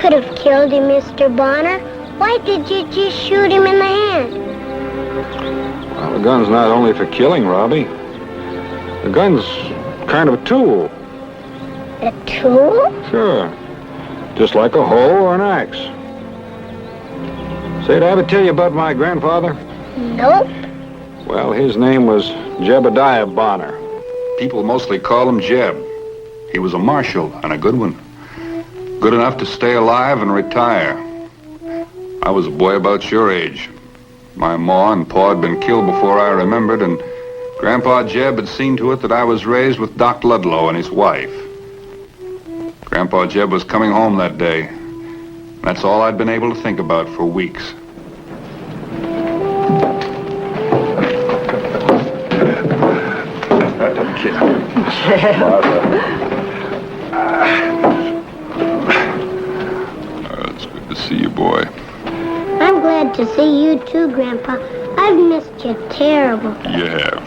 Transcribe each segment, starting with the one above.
could have killed him, Mr. Bonner. Why did you just shoot him in the hand? Well, the gun's not only for killing, Robbie. The gun's kind of a tool. A tool? Sure. Just like a hoe or an axe. Say, did I ever tell you about my grandfather? Nope. Well, his name was Jebediah Bonner. People mostly call him Jeb. He was a marshal, and a good one. Good enough to stay alive and retire. I was a boy about your age. My ma and pa had been killed before I remembered, and Grandpa Jeb had seen to it that I was raised with Doc Ludlow and his wife. Grandpa Jeb was coming home that day. That's all I'd been able to think about for weeks. It's good to see you, boy. I'm glad to see you too, Grandpa. I've missed you terrible. You have.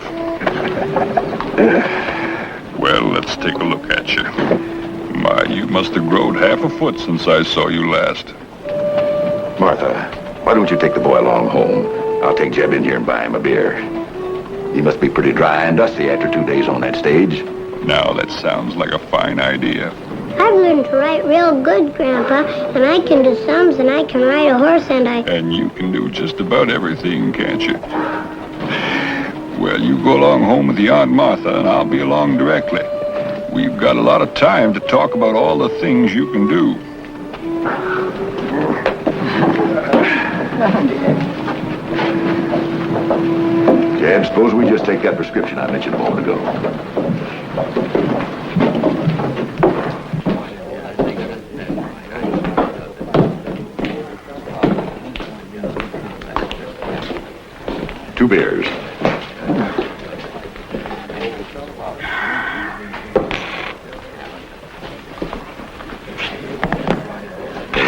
Well, let's take a look at you. My, you must have grown half a foot since I saw you last. Martha, why don't you take the boy along home? I'll take Jeb in here and buy him a beer. He must be pretty dry and dusty after 2 days on that stage. Now, that sounds like a fine idea. I've learned to write real good, Grandpa, and I can do sums, and I can ride a horse, and I... And you can do just about everything, can't you? Well, you go along home with your Aunt Martha, and I'll be along directly. We've got a lot of time to talk about all the things you can do. Jeb, suppose we just take that prescription I mentioned a moment ago. Two beers.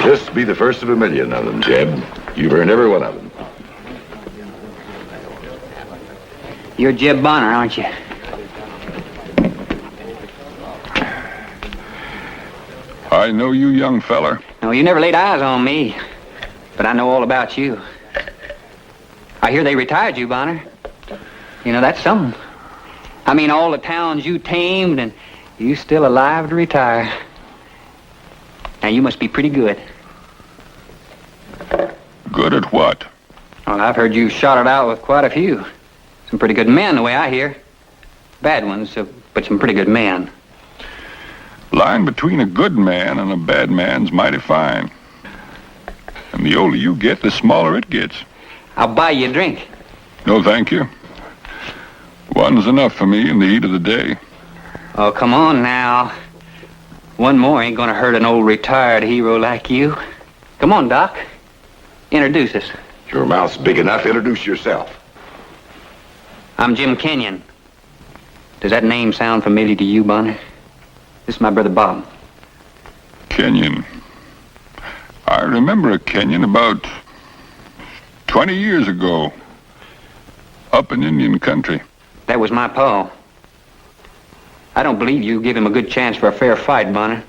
This be the first of a million of them, Jeb. You've earned every one of them. You're Jeb Bonner, aren't you? I know you, young feller. No, you never laid eyes on me, but I know all about you. I hear they retired you, Bonner. You know, that's something. I mean, all the towns you tamed, and you still alive to retire. Now, you must be pretty good. Good at what? Well, I've heard you shot it out with quite a few. Some pretty good men, the way I hear. Bad ones, but some pretty good men. Line between a good man and a bad man's mighty fine. And the older you get, the smaller it gets. I'll buy you a drink. No, thank you. One's enough for me in the heat of the day. Oh, come on now. One more ain't gonna hurt an old retired hero like you. Come on, Doc. Introduce us. Your mouth's big enough. Introduce yourself. I'm Jim Kenyon. Does that name sound familiar to you, Bonner? This is my brother Bob. Kenyon. I remember a Kenyon about 20 years ago. Up in Indian country. That was my pa. I don't believe you give him a good chance for a fair fight, Bonner.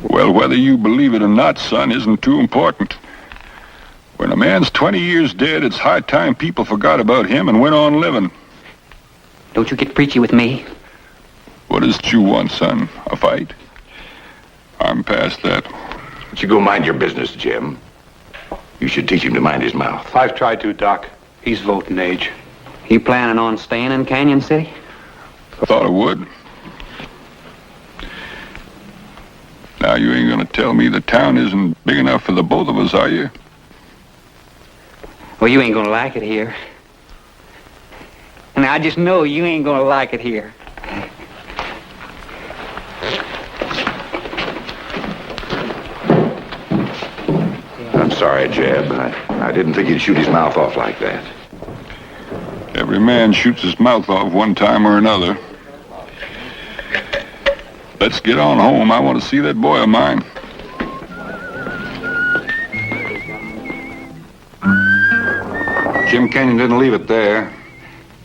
Well, whether you believe it or not, son, isn't too important. When a man's 20 years dead, it's high time people forgot about him and went on living. Don't you get preachy with me. What is it you want, son? A fight? I'm past that. But you go mind your business, Jim. You should teach him to mind his mouth. I've tried to, Doc. He's voting age. You planning on staying in Canyon City? I thought I would. Now, you ain't gonna tell me the town isn't big enough for the both of us, are you? Well, you ain't gonna like it here. And I just know you ain't gonna like it here. I'm sorry, Jeb. I didn't think he'd shoot his mouth off like that. Every man shoots his mouth off one time or another. Let's get on home. I want to see that boy of mine. Jim Kenyon didn't leave it there.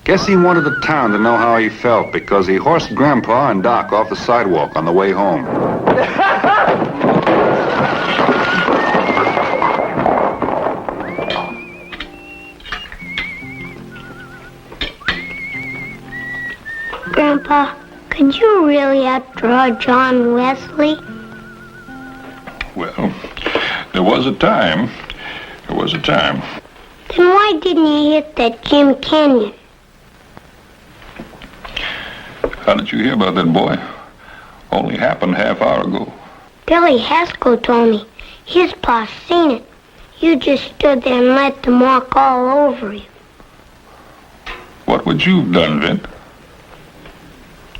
Guess he wanted the town to know how he felt because he horsed Grandpa and Doc off the sidewalk on the way home. Grandpa, could you really outdraw John Wesley? Well, there was a time. There was a time. Then why didn't you hit that Jim Kenyon? How did you hear about that, boy? Only happened half hour ago. Billy Haskell told me. His pa seen it. You just stood there and let them walk all over you. What would you have done, Vint?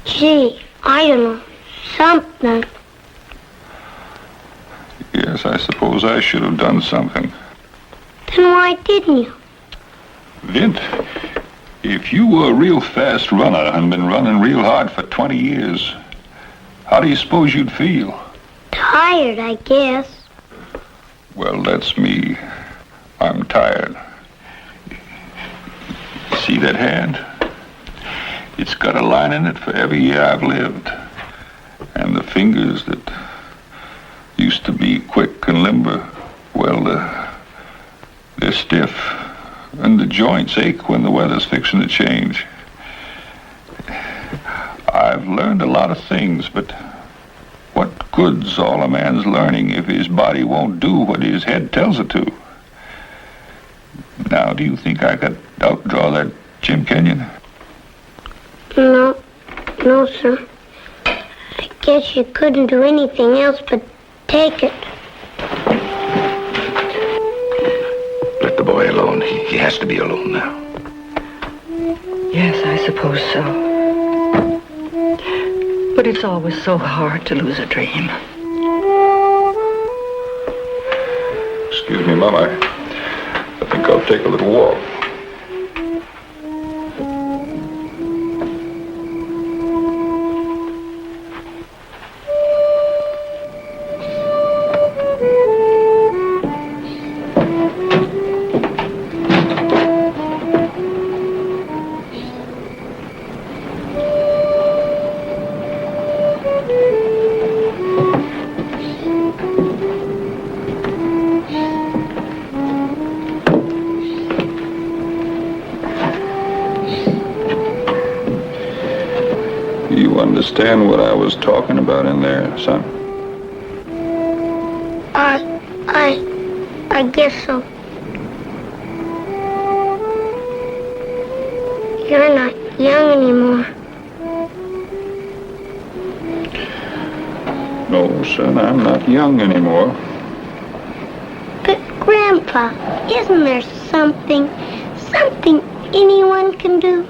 Gee, I don't know. Something. Yes, I suppose I should have done something. Then why didn't you? Vint, if you were a real fast runner and been running real hard for 20 years, how do you suppose you'd feel? Tired, I guess. Well, that's me. I'm tired. See that hand? It's got a line in it for every year I've lived. And the fingers that used to be quick and limber, well, they're stiff. And the joints ache when the weather's fixing to change. I've learned a lot of things, but what good's all a man's learning if his body won't do what his head tells it to? Now, do you think I could outdraw that Jim Kenyon? No, sir. I guess you couldn't do anything else but take it. Let the boy alone. He has to be alone now. Yes, I suppose so. But it's always so hard to lose a dream. Excuse me, Mom. I think I'll take a little walk. Understand what I was talking about in there, son? I guess so. You're not young anymore. No, son, I'm not young anymore. But, Grandpa, isn't there something anyone can do,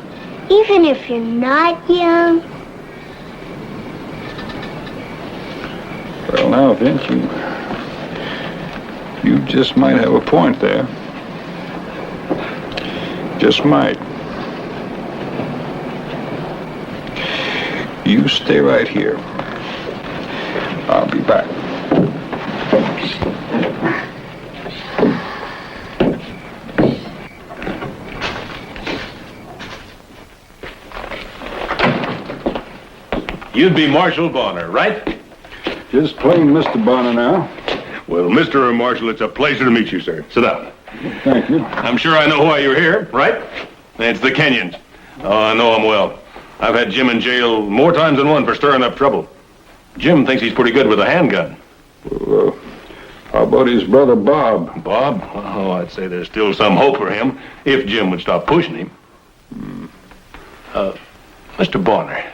even if you're not young? Well, now, Vince, you just might have a point there. Just might. You stay right here. I'll be back. You'd be Marshal Bonner, right? Just plain Mr. Bonner now. Well, Mr. Marshal, it's a pleasure to meet you, sir. Sit down. Thank you. I'm sure I know why you're here, right? It's the Kenyons. Oh, I know them well. I've had Jim in jail more times than one for stirring up trouble. Jim thinks he's pretty good with a handgun. Well, how about his brother Bob? Bob? Oh, I'd say there's still some hope for him if Jim would stop pushing him. Mr. Bonner,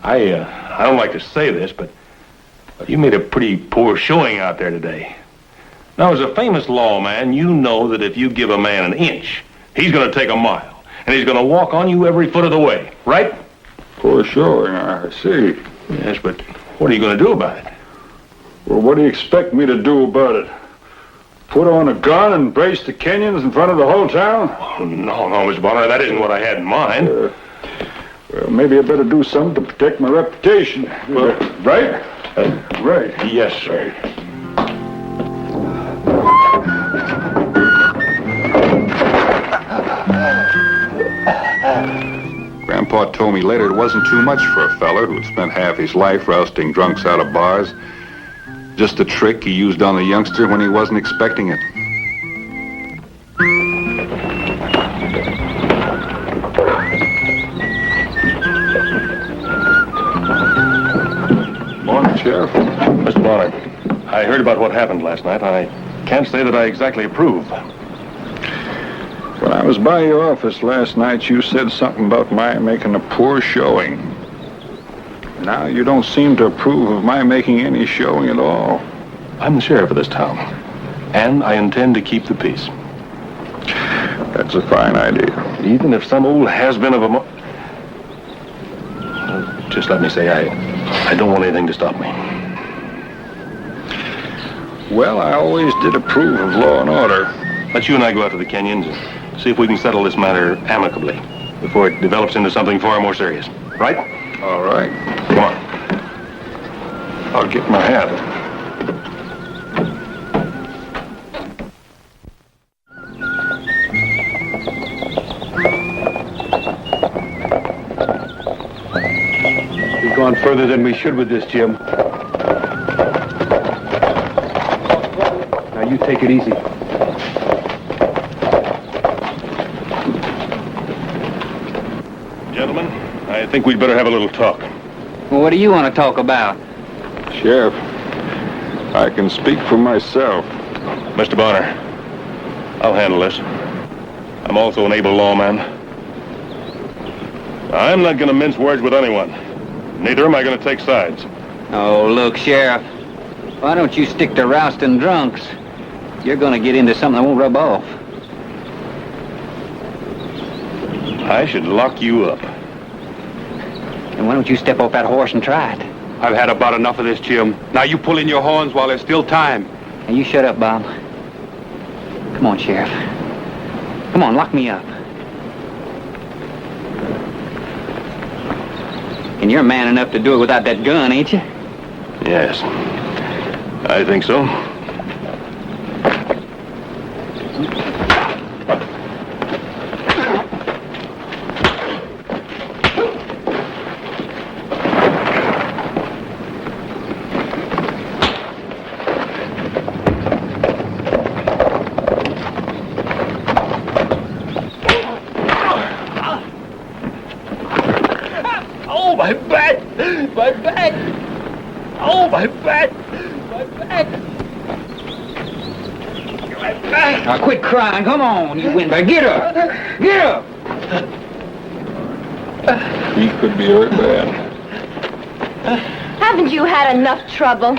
I don't like to say this, but you made a pretty poor showing out there today. Now, as a famous lawman, you know that if you give a man an inch, he's going to take a mile, and he's going to walk on you every foot of the way, right? For sure, I see. Yes, but what are you going to do about it? Well, what do you expect me to do about it? Put on a gun and brace the Kenyons in front of the whole town? Oh, no, Mr. Bonner, that isn't what I had in mind. Well, maybe I better do something to protect my reputation. Well, right? Right. Yes, sir. Grandpa told me later it wasn't too much for a feller who'd spent half his life rousting drunks out of bars. Just a trick he used on the youngster when he wasn't expecting it. Morning, Sheriff. Mr. Bonner, I heard about what happened last night. I can't say that I exactly approve. When I was by your office last night, you said something about my making a poor showing. Now you don't seem to approve of my making any showing at all. I'm the sheriff of this town, and I intend to keep the peace. That's a fine idea. Even if some old has-been of a just let me say, I don't want anything to stop me. Well, I always did approve of law and order. Let you and I go out to the canyons and see if we can settle this matter amicably before it develops into something far more serious. Right? All right. Come on. I'll get my hat. We've gone further than we should with this, Jim. Now you take it easy. Gentlemen, I think we'd better have a little talk. Well, what do you want to talk about? Sheriff, I can speak for myself. Mr. Bonner, I'll handle this. I'm also an able lawman. I'm not going to mince words with anyone. Neither am I going to take sides. Oh, look, Sheriff. Why don't you stick to rousting drunks? You're going to get into something that won't rub off. I should lock you up. And why don't you step off that horse and try it? I've had about enough of this, Jim. Now you pull in your horns while there's still time. And you shut up, Bob. Come on, Sheriff. Come on, lock me up. And you're man enough to do it without that gun, ain't you? Yes, I think so. Oh, my back! My back! Oh, my back! My back! My back! Now, quit crying. Come on, you windbag. Get up! Get up! He could be hurt bad. Haven't you had enough trouble?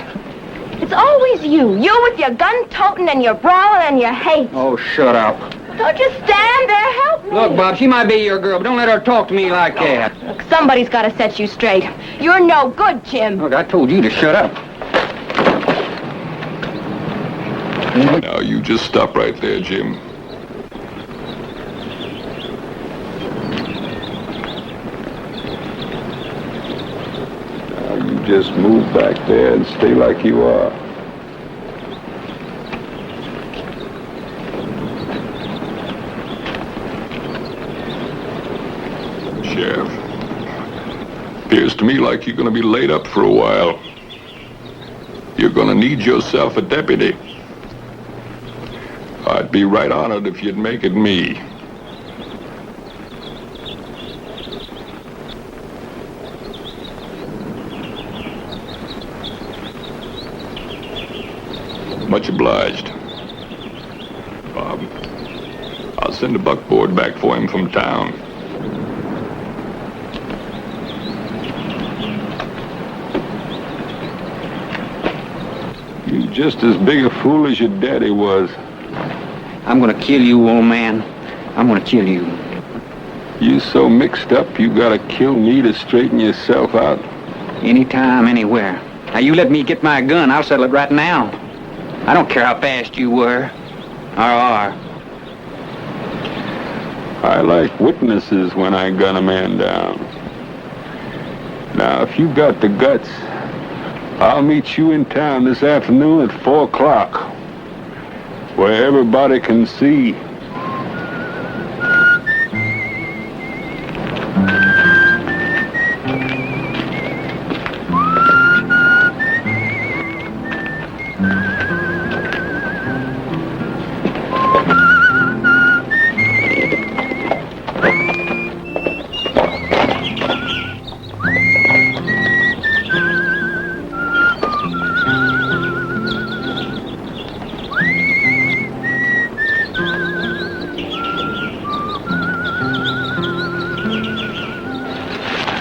It's always you. You with your gun-toting and your brawling and your hate. Oh, shut up. Don't just stand there. Help me. Look, Bob, she might be your girl, but don't let her talk to me like that. Look, somebody's got to set you straight. You're no good, Jim. Look, I told you to shut up. Now, you just stop right there, Jim. Now, you just move back there and stay like you are. Sheriff, appears to me like you're going to be laid up for a while. You're going to need yourself a deputy. I'd be right honored if you'd make it me. Much obliged. Bob, I'll send a buckboard back for him from town. You're just as big a fool as your daddy was. I'm gonna kill you, old man. I'm gonna kill you. You so mixed up, you gotta kill me to straighten yourself out. Anytime, anywhere. Now, you let me get my gun, I'll settle it right now. I don't care how fast you were, or are. I like witnesses when I gun a man down. Now, if you got the guts, I'll meet you in town this afternoon at 4 o'clock, where everybody can see.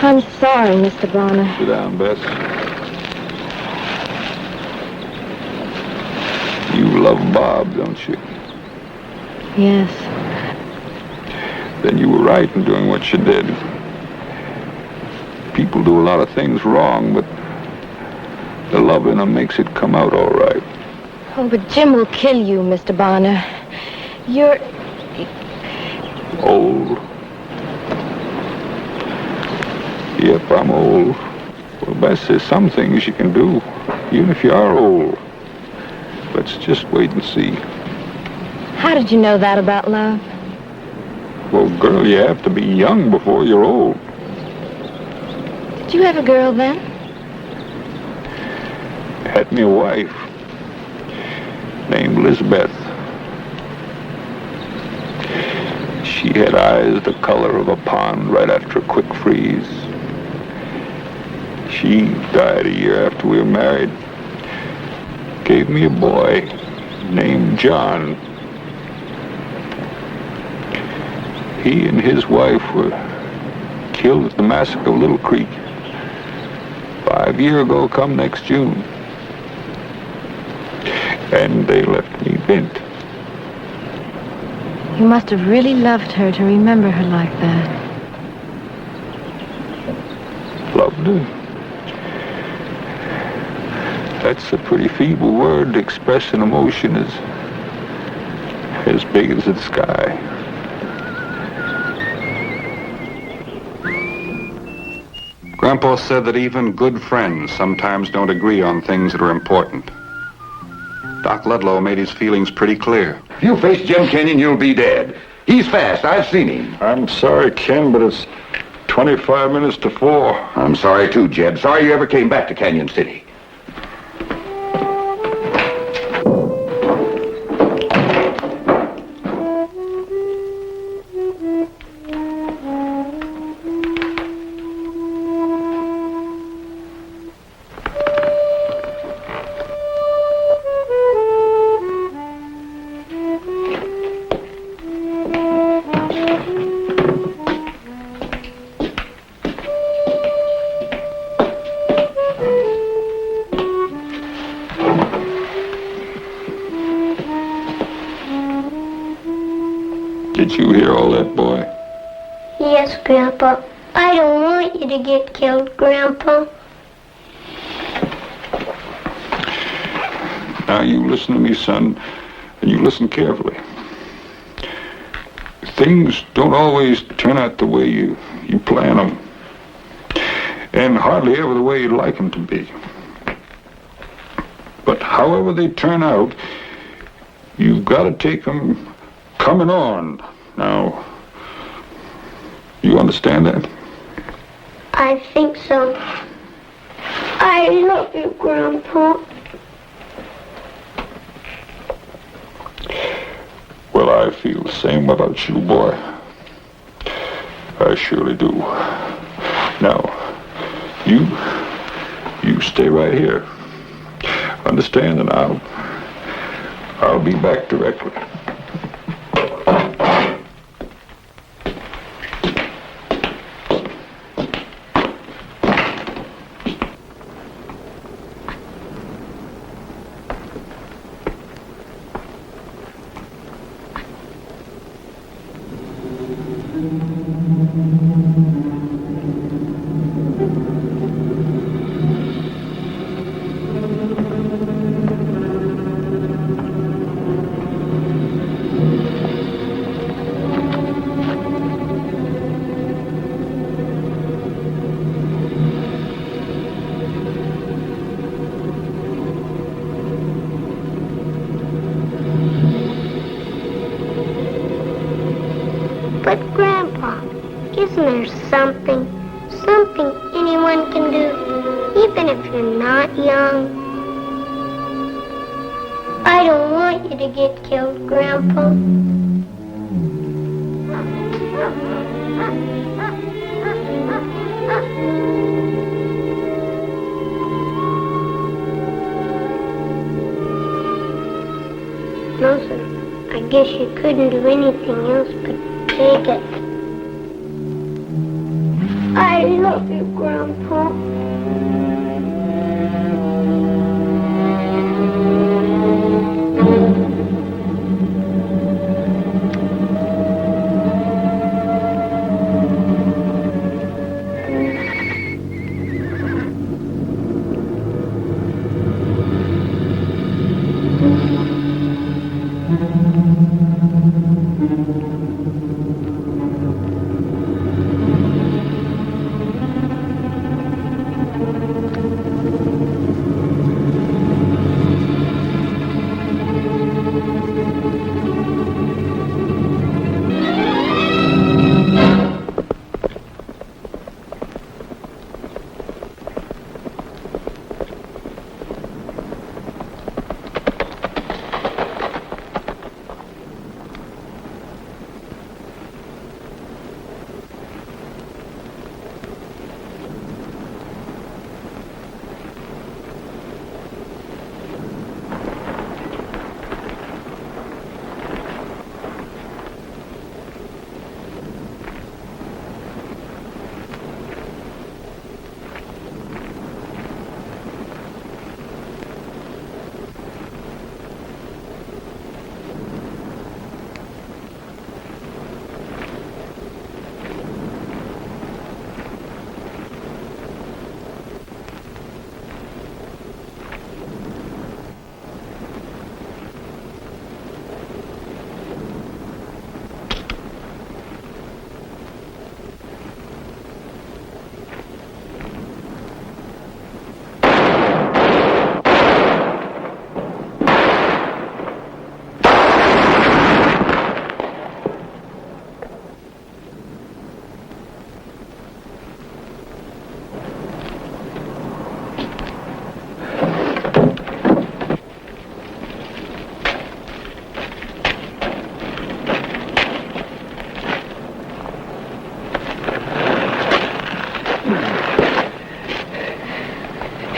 I'm sorry, Mr. Bonner. Sit down, Bess. You love Bob, don't you? Yes. Then you were right in doing what you did. People do a lot of things wrong, but the love in them makes it come out all right. Oh, but Jim will kill you, Mr. Bonner. You're... Old. Yep, I'm old. Well, Bess, there's some things you can do, even if you are old. Let's just wait and see. How did you know that about love? Well, girl, you have to be young before you're old. Did you have a girl then? Had me a wife named Elizabeth. She had eyes the color of a pond right after a quick freeze. She died a year after we were married. Gave me a boy named John. He and his wife were killed at the massacre of Little Creek 5 years ago come next June. And they left me bent. You must have really loved her to remember her like that. Loved her? That's a pretty feeble word to express an emotion as big as the sky. Grandpa said that even good friends sometimes don't agree on things that are important. Doc Ludlow made his feelings pretty clear. If you face Jim Kenyon, you'll be dead. He's fast. I've seen him. I'm sorry, Ken, but it's 25 minutes to 4. I'm sorry, too, Jeb. Sorry you ever came back to Canyon City. Did you hear all that, boy? Yes, Grandpa. I don't want you to get killed, Grandpa. Now you listen to me, son, and you listen carefully. Things don't always turn out the way you plan them, and hardly ever the way you'd like them to be. But however they turn out, you've got to take them coming on. Now, you understand that? I think so. I love you, Grandpa. Well, I feel the same about you, boy. I surely do. Now, you stay right here. Understand, and I'll be back directly. But, Grandpa, isn't there something anyone can do, even if you're not young? I don't want you to get killed, Grandpa. No, sir. I guess you couldn't do anything else but take it. I love you, Grandpa.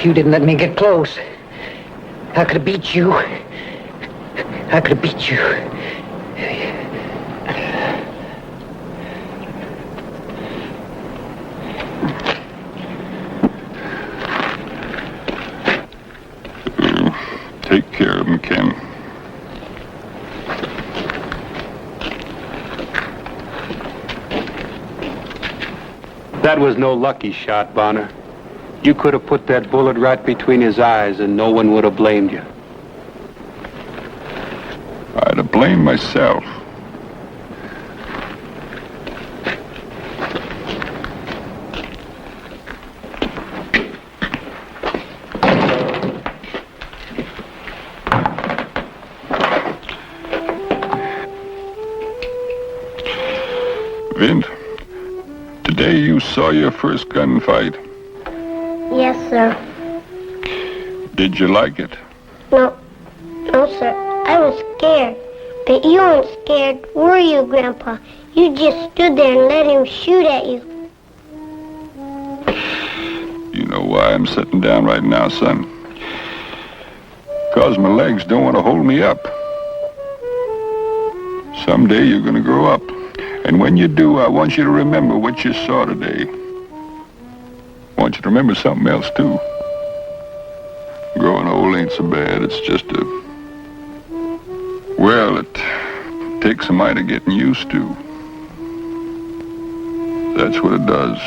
You didn't let me get close. I could have beat you. I could have beat you. Take care of him, Ken. That was no lucky shot, Bonner. You could have put that bullet right between his eyes and no one would have blamed you. I'd have blamed myself. Vint, today you saw your first gunfight. Yes, sir. Did you like it? No, sir. I was scared. But you weren't scared, were you, Grandpa? You just stood there and let him shoot at you. You know why I'm sitting down right now, son? 'Cause my legs don't want to hold me up. Someday you're going to grow up. And when you do, I want you to remember what you saw today. I want you to remember something else, too. Growing old ain't so bad. It's just well, it takes a mite of getting used to. That's what it does.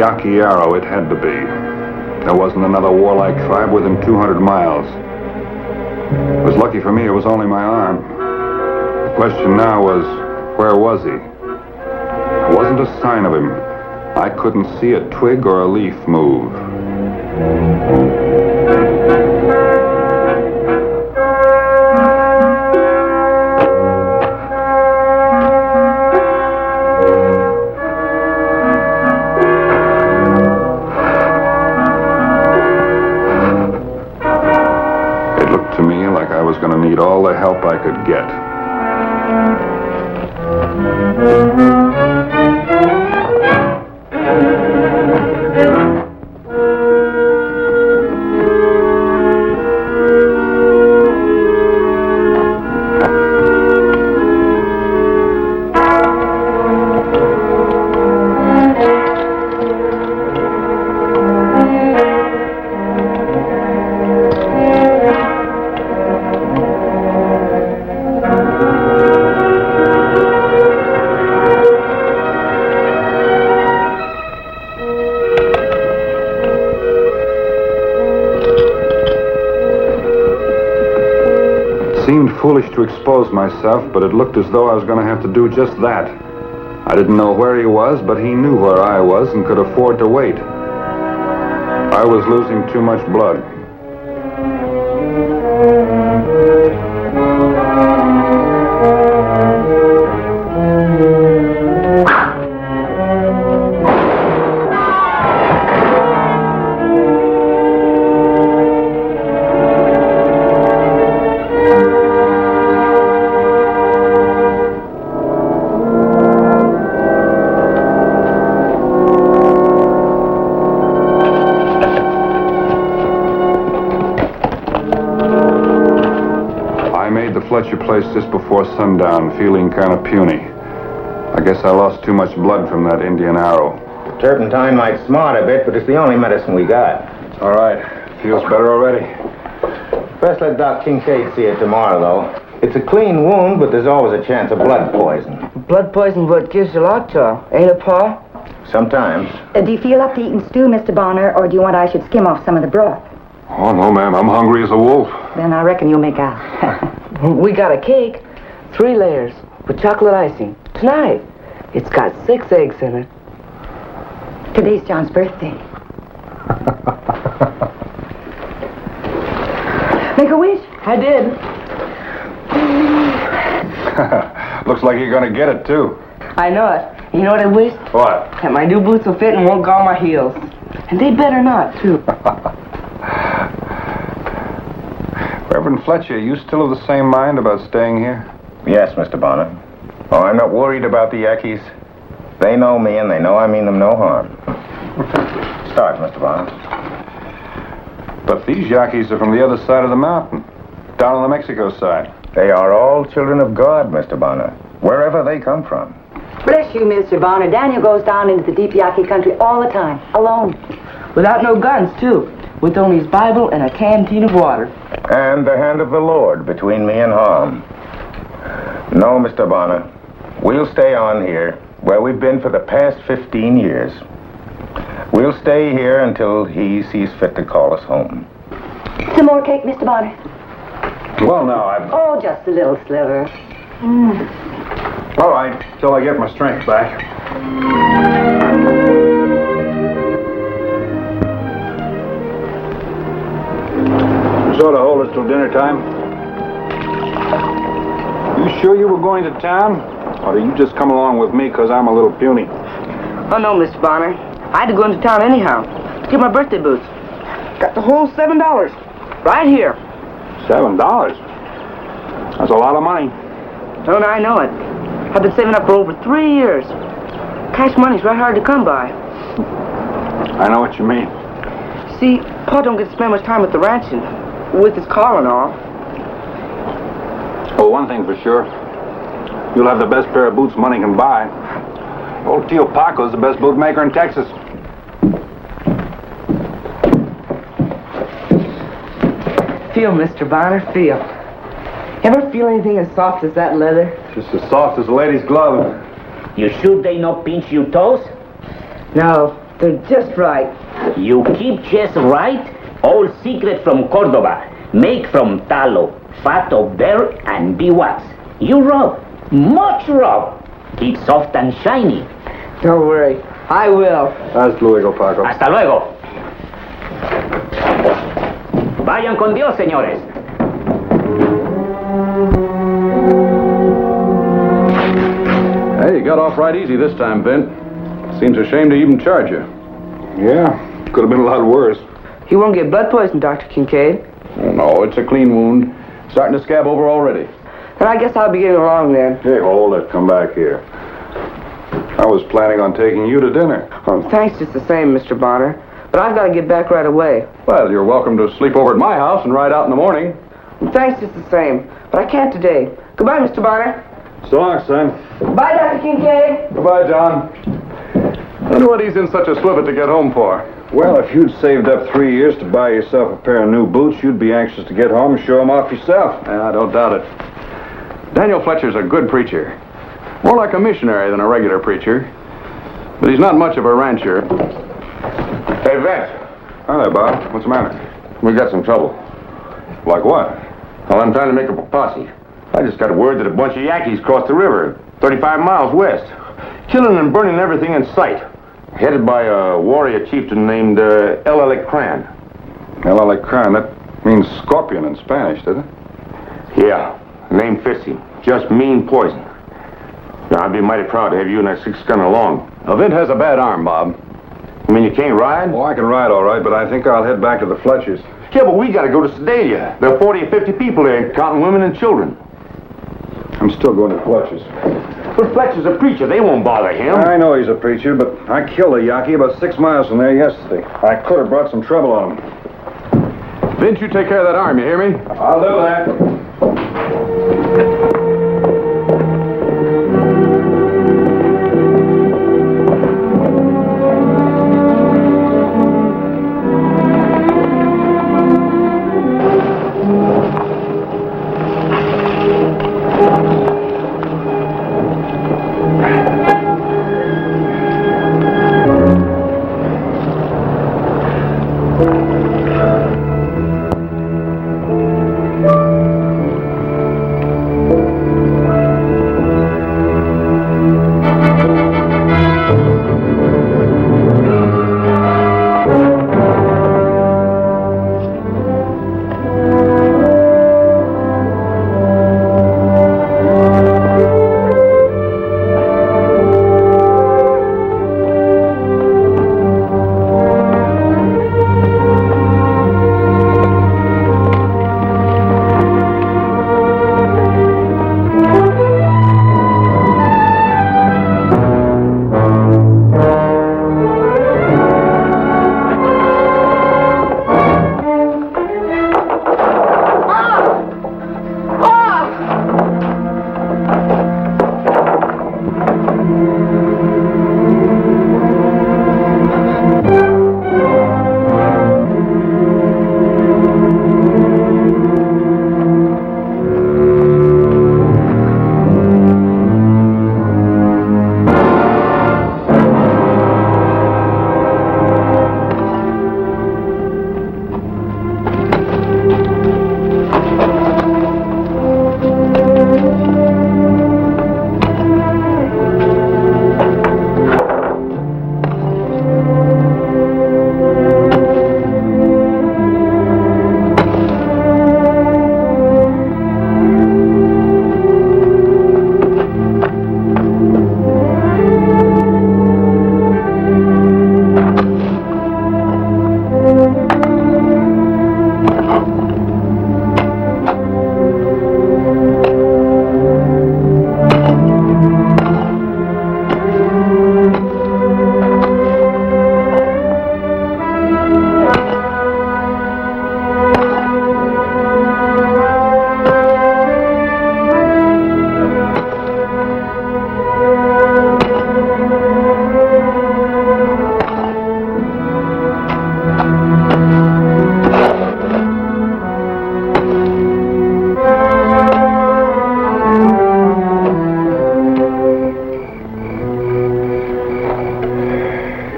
Yaqui Arrow, it had to be. There wasn't another warlike tribe within 200 miles. It was lucky for me it was only my arm. The question now was, where was he? There wasn't a sign of him. I couldn't see a twig or a leaf move. To me like I was going to need all the help I could get. Seemed foolish to expose myself, but it looked as though I was going to have to do just that. I didn't know where he was, but he knew where I was and could afford to wait. I was losing too much blood. Fletcher place just before sundown, feeling kind of puny. I guess I lost too much blood from that Indian arrow. The turpentine might smart a bit, but it's the only medicine we got. All right. Feels better already. Best let Doc Kincaid see it tomorrow, though. It's a clean wound, but there's always a chance of blood poison. Blood poison what gives you lockjaw, ain't it, Pa? Sometimes. Do you feel up to eating stew, Mr. Bonner, or do you want I should skim off some of the broth? Oh, no, ma'am. I'm hungry as a wolf. Then I reckon you'll make out. We got a cake, 3 layers, with chocolate icing. Tonight. It's got 6 eggs in it. Today's John's birthday. Make a wish. I did. Looks like you're going to get it, too. I know it. You know what I wish? What? That my new boots will fit and won't gall my heels. And they better not, too. Reverend Fletcher, you still of the same mind about staying here? Yes, Mr. Bonner. Oh, I'm not worried about the Yankees. They know me, and they know I mean them no harm. Start, Mr. Bonner. But these Yankees are from the other side of the mountain, down on the Mexico side. They are all children of God, Mr. Bonner, wherever they come from. Bless you, Mr. Bonner. Daniel goes down into the deep Yaqui country all the time, alone. Without no guns, too. With only his Bible and a canteen of water. And the hand of the Lord between me and harm. No, Mr. Bonner. We'll stay on here, where we've been for the past 15 years. We'll stay here until he sees fit to call us home. Some more cake, Mr. Bonner? Well, no, Oh, just a little sliver. All right, till I get my strength back. Sort of hold us till dinner time. You sure you were going to town? Or do you just come along with me because I'm a little puny? Oh, no, Mr. Bonner. I had to go into town anyhow to get my birthday boots. Got the whole $7. Right here. $7? That's a lot of money. Don't I know it. I've been saving up for over 3 years. Cash money's right hard to come by. I know what you mean. See, Pa don't get to spend much time at the ranch and with his car and all. Well, one thing for sure. You'll have the best pair of boots money can buy. Old Tio Paco's the best bootmaker in Texas. Feel, Mr. Bonner, feel. Ever feel anything as soft as that leather? Just as soft as a lady's glove. You sure they not pinch your toes? No, they're just right. You keep just right? All secret from Cordova. Make from tallow, fat of bear, and bee wax. You rub. Much rub. Keep soft and shiny. Don't worry. I will. Hasta luego, Paco. Hasta luego. Vayan con Dios, señores. Hey, you got off right easy this time, Vint. Seems a shame to even charge you. Yeah, could have been a lot worse. He won't get blood poison, Dr. Kincaid. Oh, no, it's a clean wound. Starting to scab over already. And I guess I'll be getting along then. Hey, hold it. Come back here. I was planning on taking you to dinner. Oh, thanks just the same, Mr. Bonner. But I've got to get back right away. Well, you're welcome to sleep over at my house and ride out in the morning. Thanks just the same. But I can't today. Goodbye, Mr. Bonner. So long, son. Bye, Dr. Kincaid. Goodbye, John. Wonder what he's in such a swivet to get home for. Well, if you'd saved up 3 years to buy yourself a pair of new boots, you'd be anxious to get home and show them off yourself. Yeah, I don't doubt it. Daniel Fletcher's a good preacher. More like a missionary than a regular preacher. But he's not much of a rancher. Hey, Vince. Hi there, Bob. What's the matter? We got some trouble. Like what? Well, I'm trying to make up a posse. I just got word that a bunch of Yankees crossed the river, 35 miles west, killing and burning everything in sight. Headed by a warrior chieftain named El Cran. El Cran, that means scorpion in Spanish, does it? Yeah, name fits him. Just mean poison. Now, I'd be mighty proud to have you and that 6-gun along. Now, Vint has a bad arm, Bob. You mean you can't ride? Oh, I can ride all right, but I think I'll head back to the Fletchers. Yeah, but we gotta go to Sedalia. There are 40 or 50 people there, counting women and children. I'm still going to the Fletchers. But Fletcher's a preacher. They won't bother him. I know he's a preacher, but I killed a Yaqui about 6 miles from there yesterday. I could have brought some trouble on him. Vint, you take care of that arm, you hear me? I'll do that.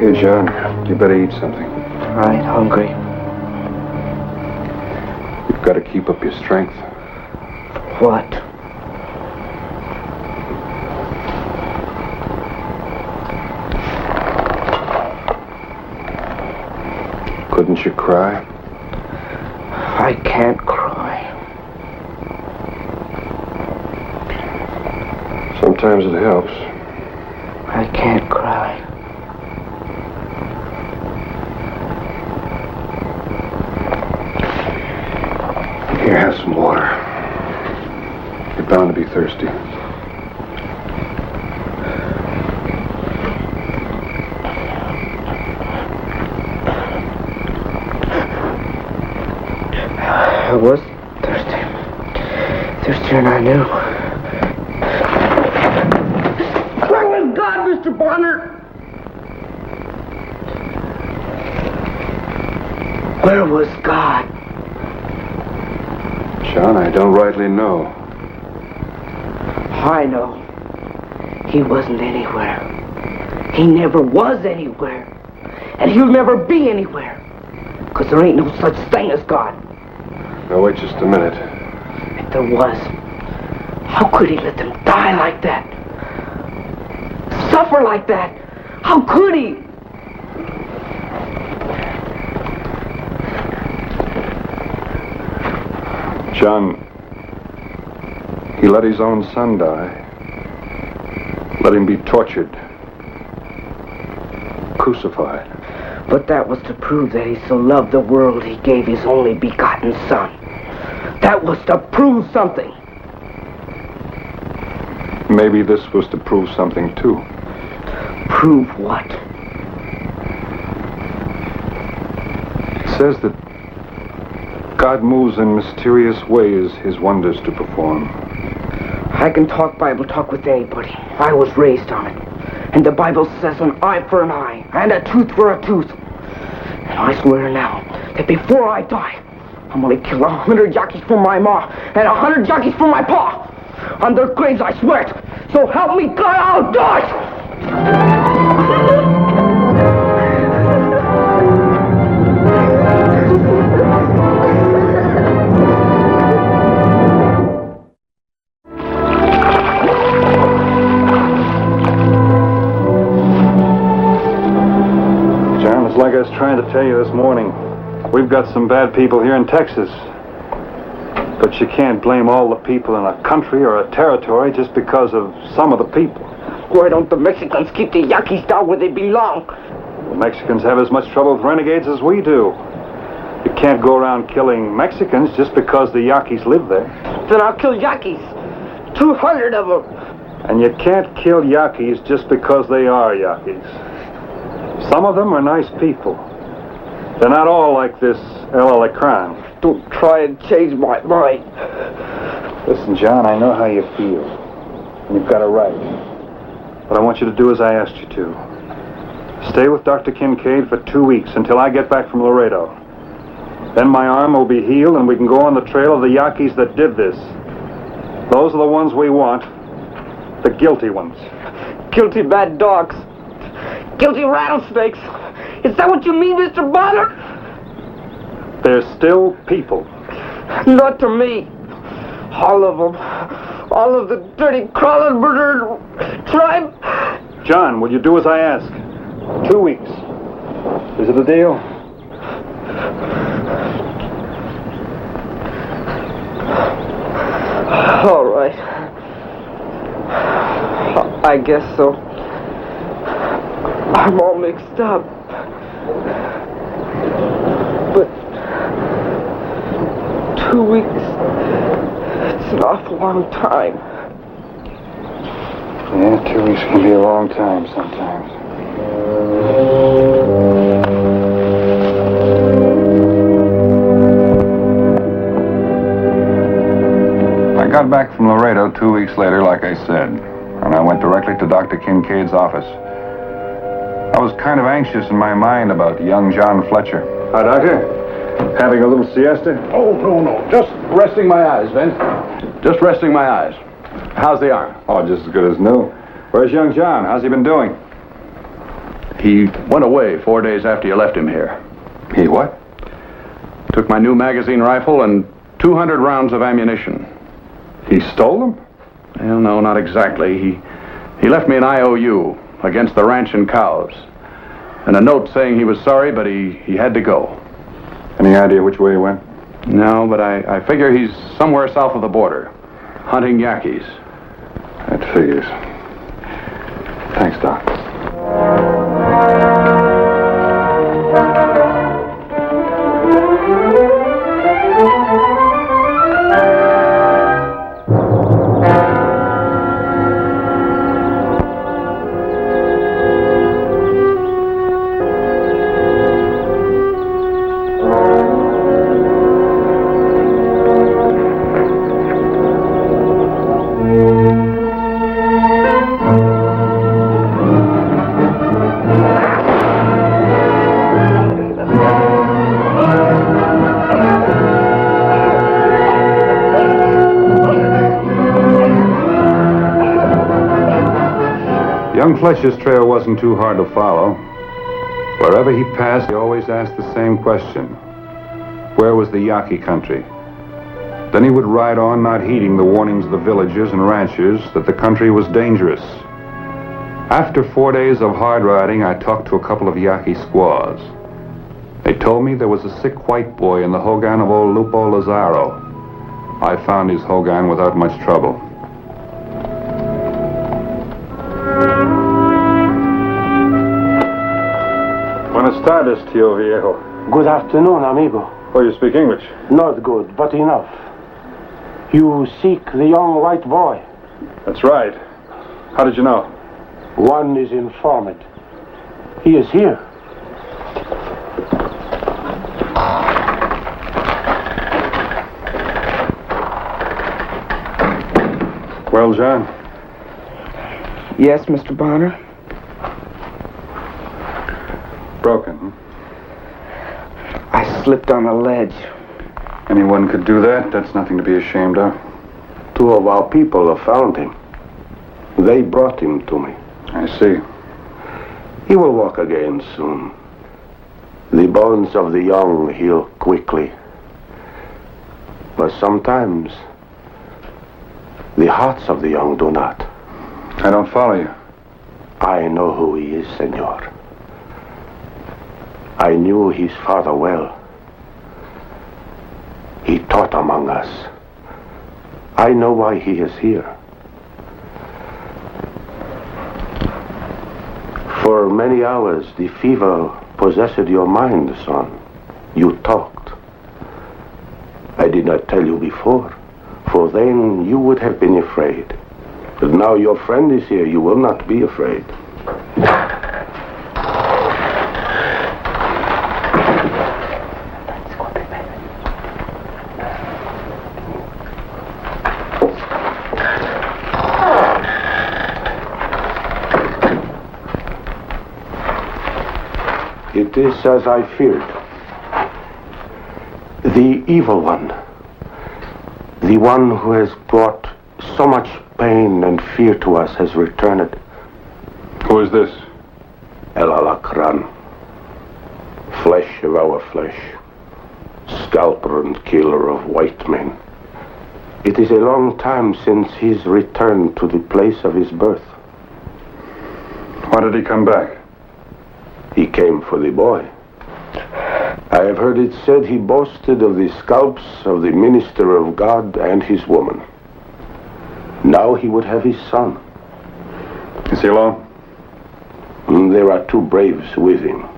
Here, John, you better eat something. All right, hungry. You've got to keep up your strength. What? Couldn't you cry? I can't cry. Sometimes it helps. I can't cry. Here, have some water. You're bound to be thirsty. I was thirsty. Thirstier than I knew. Where was God, Mr. Bonner? Where was God? John, I don't rightly know. I know. He wasn't anywhere. He never was anywhere. And he'll never be anywhere. Because there ain't no such thing as God. Now, wait just a minute. If there was, how could he let them die like that? Suffer like that? How could he? John, he let his own son die. Let him be tortured. Crucified. But that was to prove that he so loved the world he gave his only begotten son. That was to prove something. Maybe this was to prove something, too. Prove what? It says that God moves in mysterious ways his wonders to perform. I can talk Bible talk with anybody. I was raised on it. And the Bible says an eye for an eye and a tooth for a tooth. And I swear now that before I die, I'm going to kill 100 Yankees for my ma and 100 Yankees for my pa. On their graves, I swear it. So help me God, I'll die! John, it's like I was trying to tell you this morning. We've got some bad people here in Texas. But you can't blame all the people in a country or a territory just because of some of the people. Why don't the Mexicans keep the Yankees down where they belong? The Mexicans have as much trouble with renegades as we do. You can't go around killing Mexicans just because the Yankees live there. Then I'll kill Yankees. 200 of them. And you can't kill Yankees just because they are Yankees. Some of them are nice people. They're not all like this El Alacran. Don't try and change my mind. Listen, John, I know how you feel. And you've got a right. What I want you to do as I asked you to. Stay with Dr. Kincaid for 2 weeks until I get back from Laredo. Then my arm will be healed and we can go on the trail of the Yankees that did this. Those are the ones we want. The guilty ones. Guilty bad dogs. Guilty rattlesnakes. Is that what you mean, Mr. Bonner? They're still people. Not to me. All of them. All of the dirty, crawling, murdered tribe. John, will you do as I ask? 2 weeks. Is it a deal? All right. I guess so. I'm all mixed up. But 2 weeks, it's an awful long time. Yeah, 2 weeks can be a long time sometimes. I got back from Laredo 2 weeks later, like I said, and I went directly to Dr. Kincaid's office. I was kind of anxious in my mind about young John Fletcher. Hi, Doctor. Having a little siesta? Oh, no. Just resting my eyes, Vince. Just resting my eyes. How's the arm? Oh, just as good as new. Where's young John? How's he been doing? He went away 4 days after you left him here. He what? Took my new magazine rifle and 200 rounds of ammunition. He stole them? Well, no, not exactly. He left me an IOU against the ranch and cows. And a note saying he was sorry, but he had to go. Any idea which way he went? No, but I figure he's somewhere south of the border, hunting Yankees. That figures. Thanks, Doc. Young Fletcher's trail wasn't too hard to follow. Wherever he passed, he always asked the same question. Where was the Yaqui country? Then he would ride on, not heeding the warnings of the villagers and ranchers that the country was dangerous. After 4 days of hard riding, I talked to a couple of Yaqui squaws. They told me there was a sick white boy in the hogan of old Lupo Lazaro. I found his hogan without much trouble. Buenas tardes, tío viejo. Good afternoon, amigo. Oh, you speak English? Not good, but enough. You seek the young white boy. That's right. How did you know? One is informant. He is here. Well, John? Yes, Mr. Bonner? Broken, huh? I slipped on a ledge. Anyone could do that. That's nothing to be ashamed of. 2 of our people have found him. They brought him to me. I see. He will walk again soon. The bones of the young heal quickly. But sometimes the hearts of the young do not. I don't follow you. I know who he is, senor. I knew his father well. He taught among us. I know why he is here. For many hours, the fever possessed your mind, son. You talked. I did not tell you before, for then you would have been afraid. But now your friend is here, you will not be afraid. It is as I feared. The evil one. The one who has brought so much pain and fear to us has returned. Who is this? El Alacran. Flesh of our flesh. Scalper and killer of white men. It is a long time since he's returned to the place of his birth. Why did he come back? He came for the boy. I have heard it said he boasted of the scalps of the minister of God and his woman. Now he would have his son. Is he alone? There are 2 braves with him.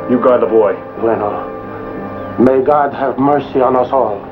You guard the boy. Bueno. May God have mercy on us all.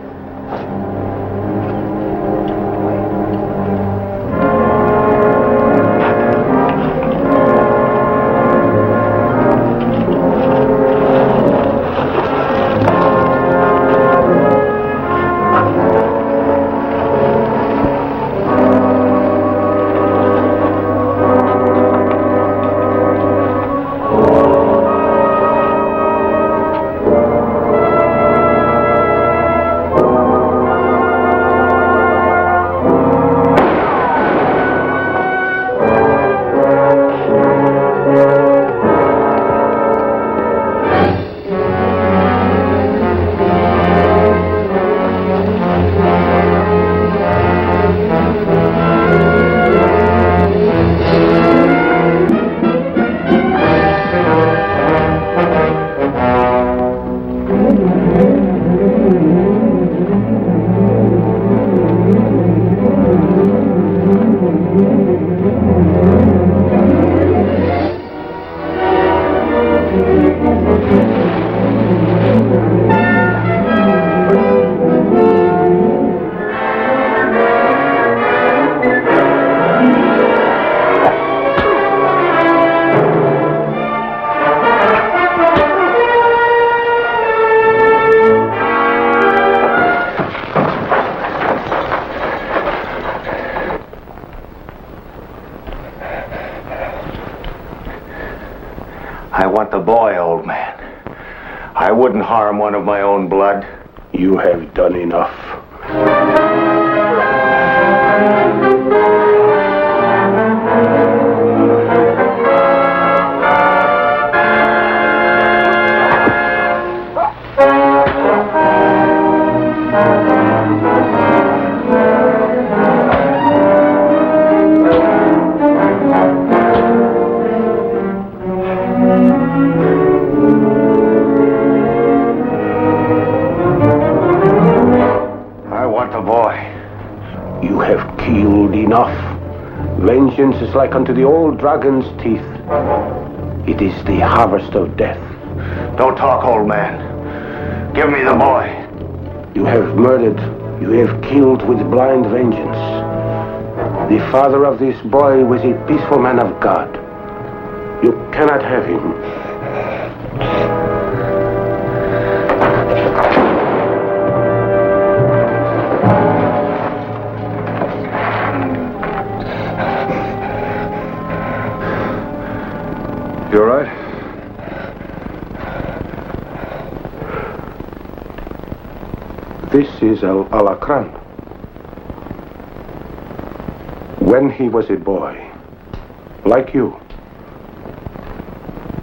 I want the boy, old man. I wouldn't harm one of my own blood. You have done enough. You have killed enough. Vengeance is like unto the old dragon's teeth. It is the harvest of death. Don't talk, old man. Give me the boy. You have murdered. You have killed with blind vengeance. The father of this boy was a peaceful man of God. You cannot have him. You all right? This is Al Alacran. When he was a boy, like you,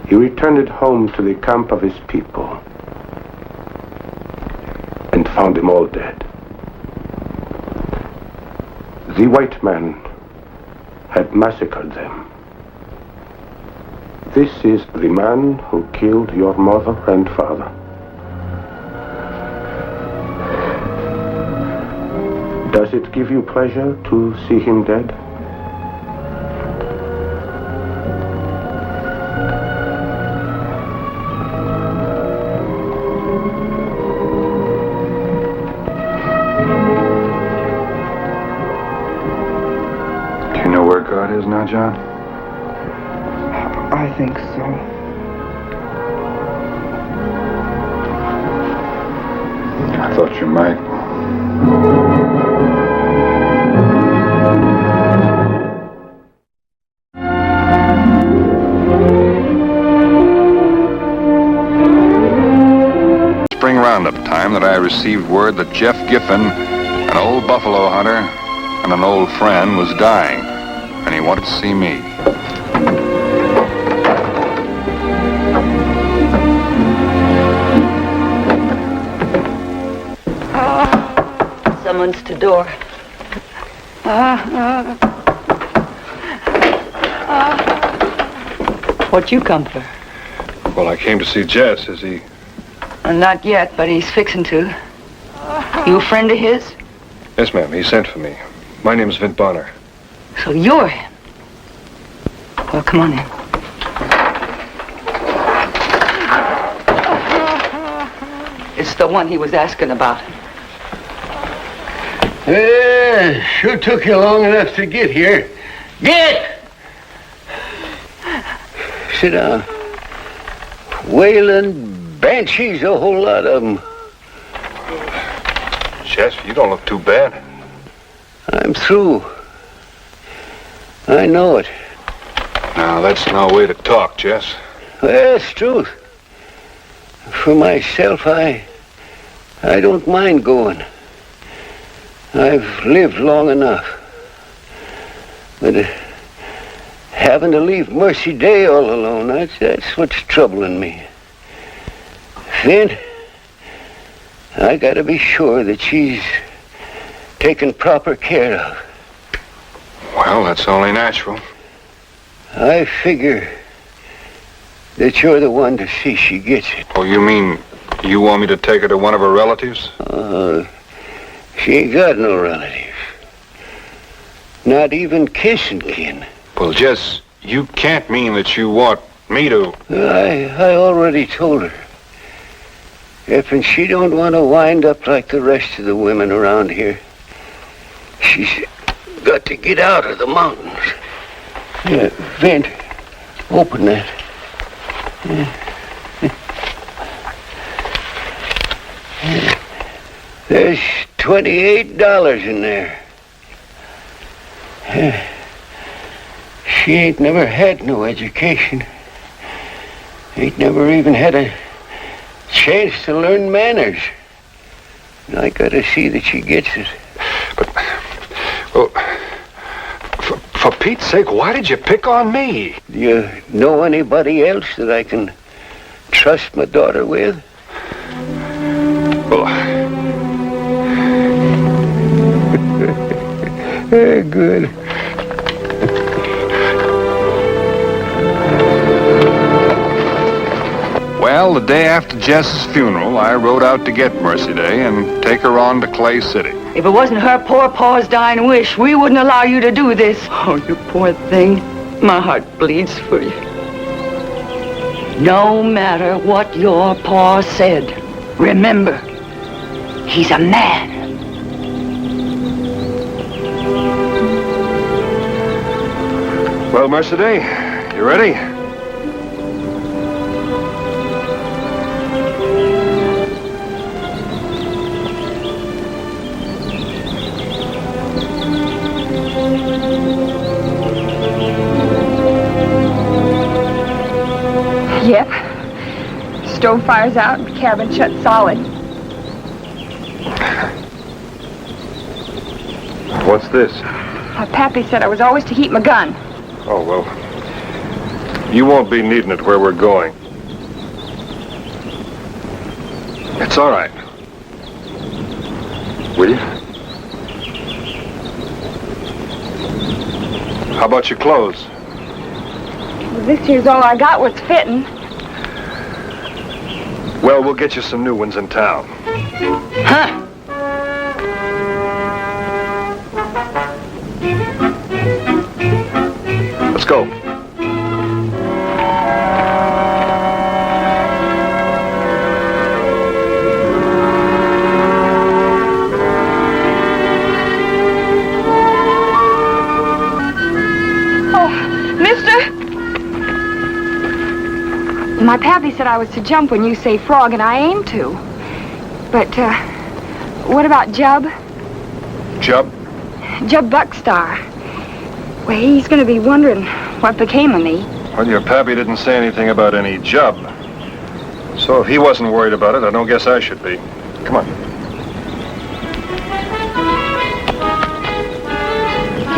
he returned home to the camp of his people and found them all dead. The white man had massacred them. This is the man who killed your mother and father. Does it give you pleasure to see him dead? Do you know where God is now, John? I think so. I thought you might. Spring roundup time that I received word that Jeff Giffen, an old buffalo hunter and an old friend, was dying, and he wanted to see me. Someone's to door. What you come for? Well, I came to see Jess. Is he... Not yet, but he's fixing to. You a friend of his? Yes, ma'am. He sent for me. My name's Vint Bonner. So you're him. Well, come on in. It's the one he was asking about. Sure took you long enough to get here. Get! Sit down. Wailing banshees, a whole lot of them. Jess, you don't look too bad. I'm through. I know it. Now, that's no way to talk, Jess. Well, it's truth. For myself, I don't mind going. I've lived long enough. But having to leave Mercy Day all alone, that's what's troubling me. Then, I gotta be sure that she's taken proper care of. Well, that's only natural. I figure that you're the one to see she gets it. Oh, you mean you want me to take her to one of her relatives? She ain't got no relatives. Not even kissing kin. Well, Jess, you can't mean that you want me to... I already told her. If she don't want to wind up like the rest of the women around here, she's got to get out of the mountains. Yeah, Vint, open that. There's $28 in there. She ain't never had no education. Ain't never even had a chance to learn manners. And I gotta see that she gets it. But, well, for Pete's sake, why did you pick on me? Do you know anybody else that I can trust my daughter with? Well, good. Well, the day after Jess's funeral, I rode out to get Mercy Day and take her on to Clay City. If it wasn't her poor pa's dying wish, we wouldn't allow you to do this. Oh, you poor thing. My heart bleeds for you. No matter what your pa said, remember, he's a man. well, Mercy Day, you ready? Yep. Stove fire's out and cabin shut solid. What's this? My pappy said I was always to keep my gun. Oh, well, you won't be needing it where we're going. It's all right. Will you? How about your clothes? This here's all I got was fitting. Well, we'll get you some new ones in town. Huh? Let's go. My pappy said I was to jump when you say frog, and I aim to. But, what about Jub? Jub? Jub Buckstar. Well, he's going to be wondering what became of me. Well, your pappy didn't say anything about any Jub. So if he wasn't worried about it, I don't guess I should be. Come on.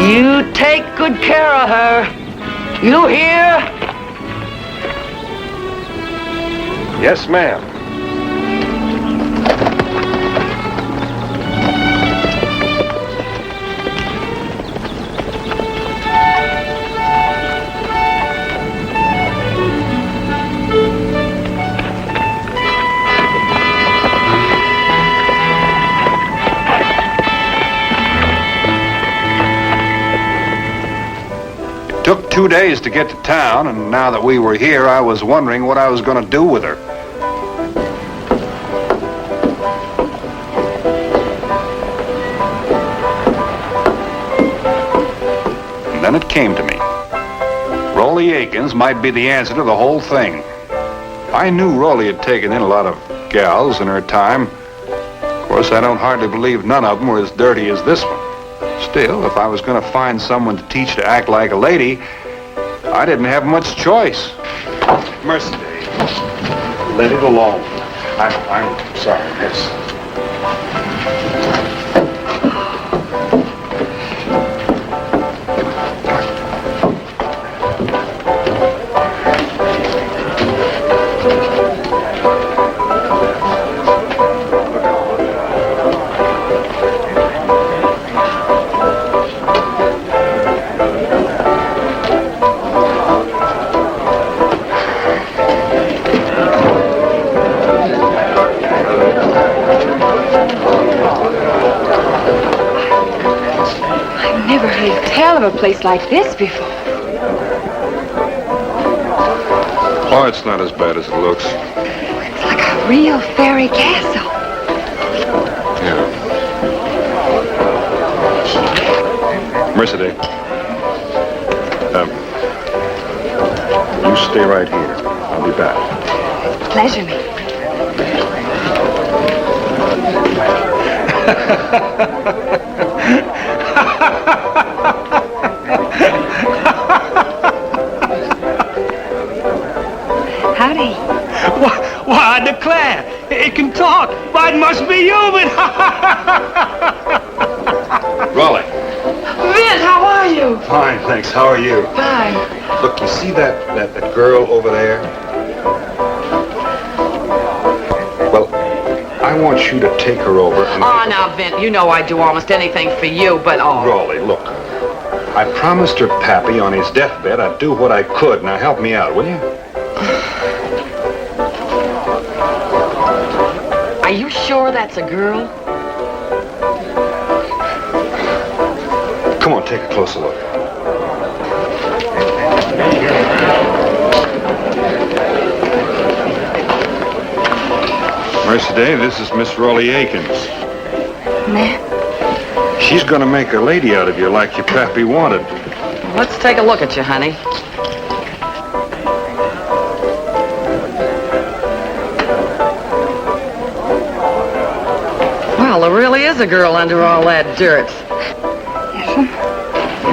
You take good care of her. You hear? Yes, ma'am. Took 2 days to get to town, and now that we were here, I was wondering what I was going to do with her. And then it came to me. Rolly Aikens might be the answer to the whole thing. I knew Rolly had taken in a lot of gals in her time. Of course, I don't hardly believe none of them were as dirty as this one. Still, if I was going to find someone to teach to act like a lady, I didn't have much choice. Mercy Day, let it alone. I'm sorry, miss. Of a place like this before. Oh, it's not as bad as it looks. It's like a real fairy castle. Yeah. Mercy Day. You stay right here. I'll be back. Pleasure me. Howdy. it must be you, but... Raleigh. Vin, how are you? Fine, thanks. How are you? Fine. Look, you see that girl over there? Well, I want you to take her over and... Oh, now, Vin, you know I'd do almost anything for you, but Raleigh, look. I promised her pappy on his deathbed I'd do what I could. Now help me out, will you? Are you sure that's a girl? Come on, take a closer look. Mercedes, this is Miss Raleigh Akins. Ma'am? She's gonna make a lady out of you like your pappy wanted. Let's take a look at you, honey. Well, there really is a girl under all that dirt.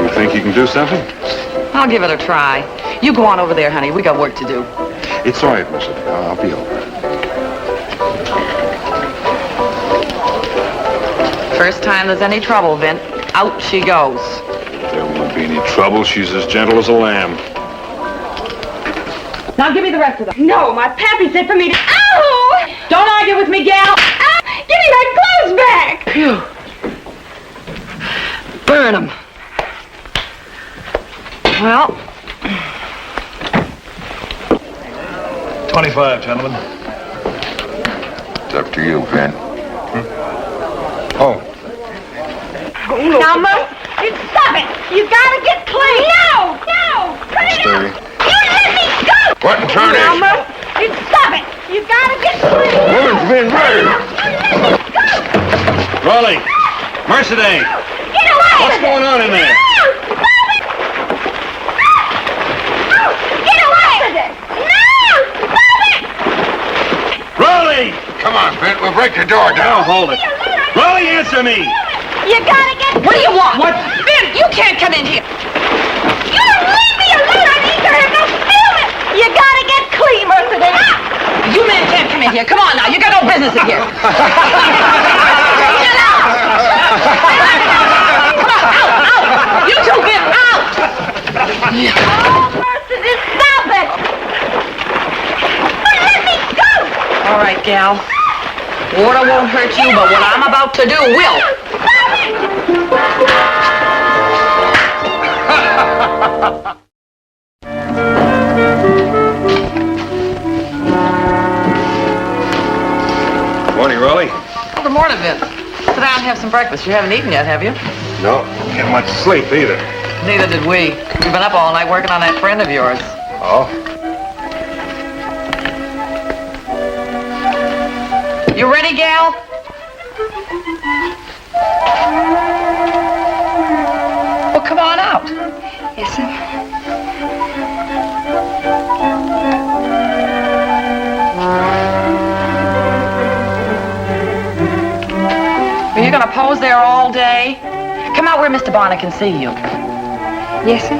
You think you can do something? I'll give it a try. You go on over there, honey. We got work to do. It's all right, Mercedes. I'll be over. First time there's any trouble, Vin, out she goes. There won't be any trouble. She's as gentle as a lamb. Now give me the rest of them. No, my pappy said for me to... Ow! Don't argue with me, gal. Give me my clothes back. Phew. Burn them. Well... 25, gentlemen. It's up to you, Vin. Oh. Now, Mo, stop it. You gotta get clean. No, no. Cut it out. You let me go. What in turn Now, is? Mo, stop it. You gotta get clean. Woman's been murdered. Raleigh! Mercedes! Get away. What's going on in there? No, stop it. No, get away with it. No, stop it. Raleigh! Come on, Vin. We'll break the door Now down. hold it. Raleigh, answer me! You gotta get... What do you want? What? Vin, you can't come in here. You leave me alone. I need to have no feeling. You gotta get clean, Mercedes. You men can't come in here. Come on now. You got no business in here. Get out. Come on, out. You two get out. Oh, Mercedes, stop it. Let me go. All right, gal. Water won't hurt you, but what I'm about to do will. Morning, Raleigh. Well, good morning, Vince. Sit down and have some breakfast. You haven't eaten yet, have you? No, didn't get much sleep either. Neither did we. We've been up all night working on that friend of yours. Oh? You ready, gal? Well, come on out. Yes, sir. Are you going to pose there all day? Come out where Mr. Bonner can see you. Yes, sir.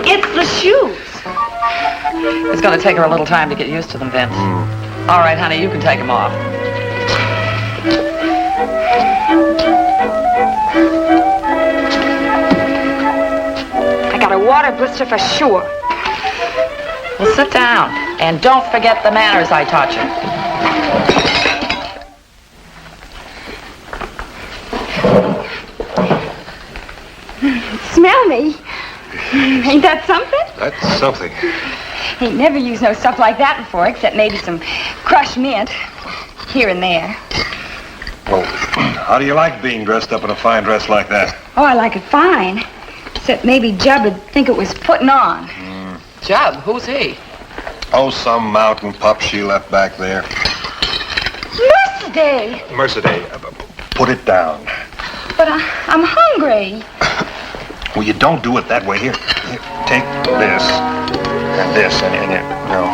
It's the shoes. It's going to take her a little time to get used to them, Vince. All right, honey, you can take them off. I got a water blister for sure. Well, sit down. And don't forget the manners I taught you. Smell me. Ain't that something? That's something. Ain't never used no stuff like that before, except maybe some crushed mint here and there. Well, how do you like being dressed up in a fine dress like that? Oh, I like it fine. Except maybe Jub would think it was putting on. Jub, who's he? Oh, some mountain pup she left back there. Mercedes! Mercedes, put it down. But I'm hungry. Well, you don't do it that way. Here, take this and this, and you, no.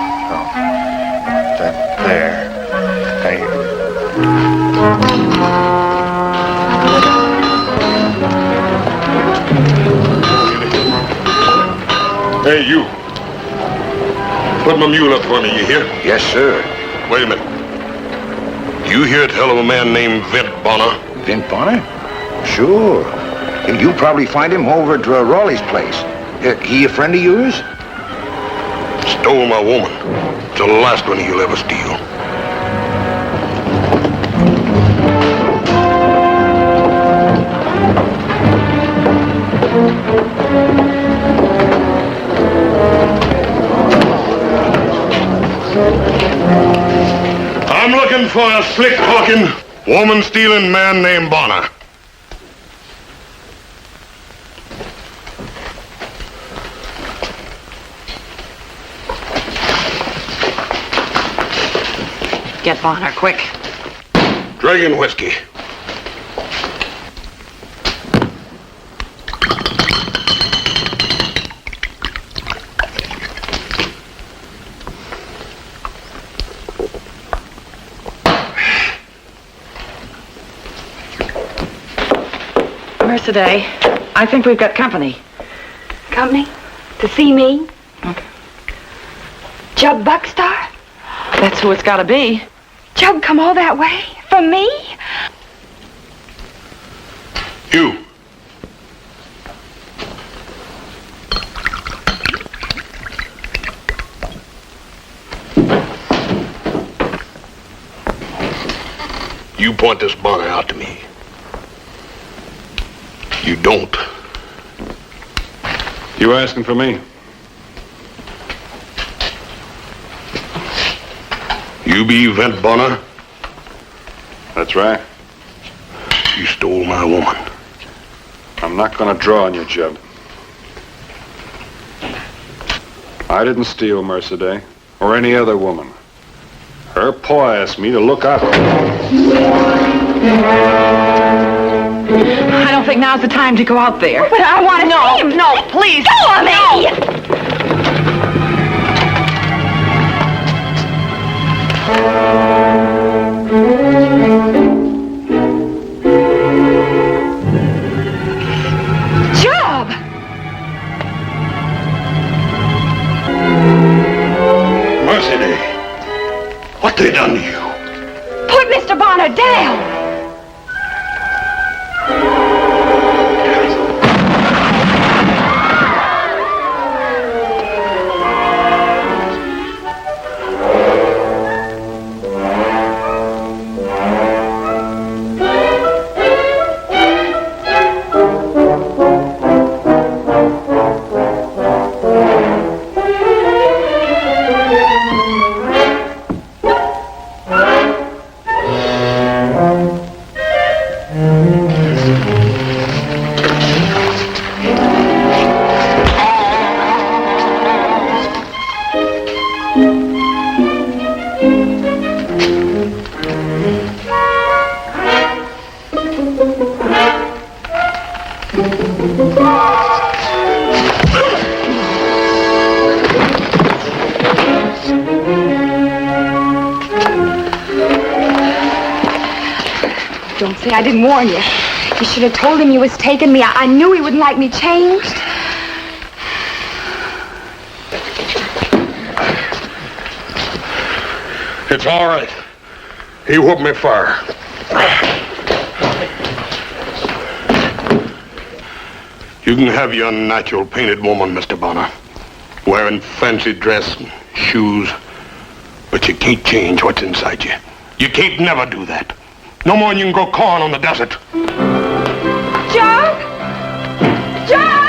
There. Hey, you. Put my mule up for me, you hear? Yes, sir. Wait a minute. You hear tell of a man named Vint Bonner? Vint Bonner? Sure. You probably find him over at Raleigh's place. He a friend of yours? Stole my woman. It's the last one he'll ever steal. I'm looking for a slick-talking, woman-stealing man named Bonner. Get Bonner, quick. Dragon whiskey. Today, I think we've got company. Company? To see me? Jub Buckstar? That's who it's got to be. Jub come all that way? For me? You. You point this Bonner out to me. You don't. You asking for me? You be Vint Bonner? That's right. You stole my woman. I'm not gonna draw on you, Jeb. I didn't steal Mercedes or any other woman. Her paw asked me to look out for her. I don't think now's the time to go out there. But I want to see him. No, please. Go on me! Job! Mercedes, what they done to you? Put Mr. Bonner down! Don't say I didn't warn you. You should have told him you was taking me. I knew he wouldn't like me changed. It's all right. He whooped me fire. You can have your unnatural painted woman, Mr. Bonner, wearing fancy dress and shoes, but you can't change what's inside you. You can't never do that. No more than you can grow corn on the desert. John! John!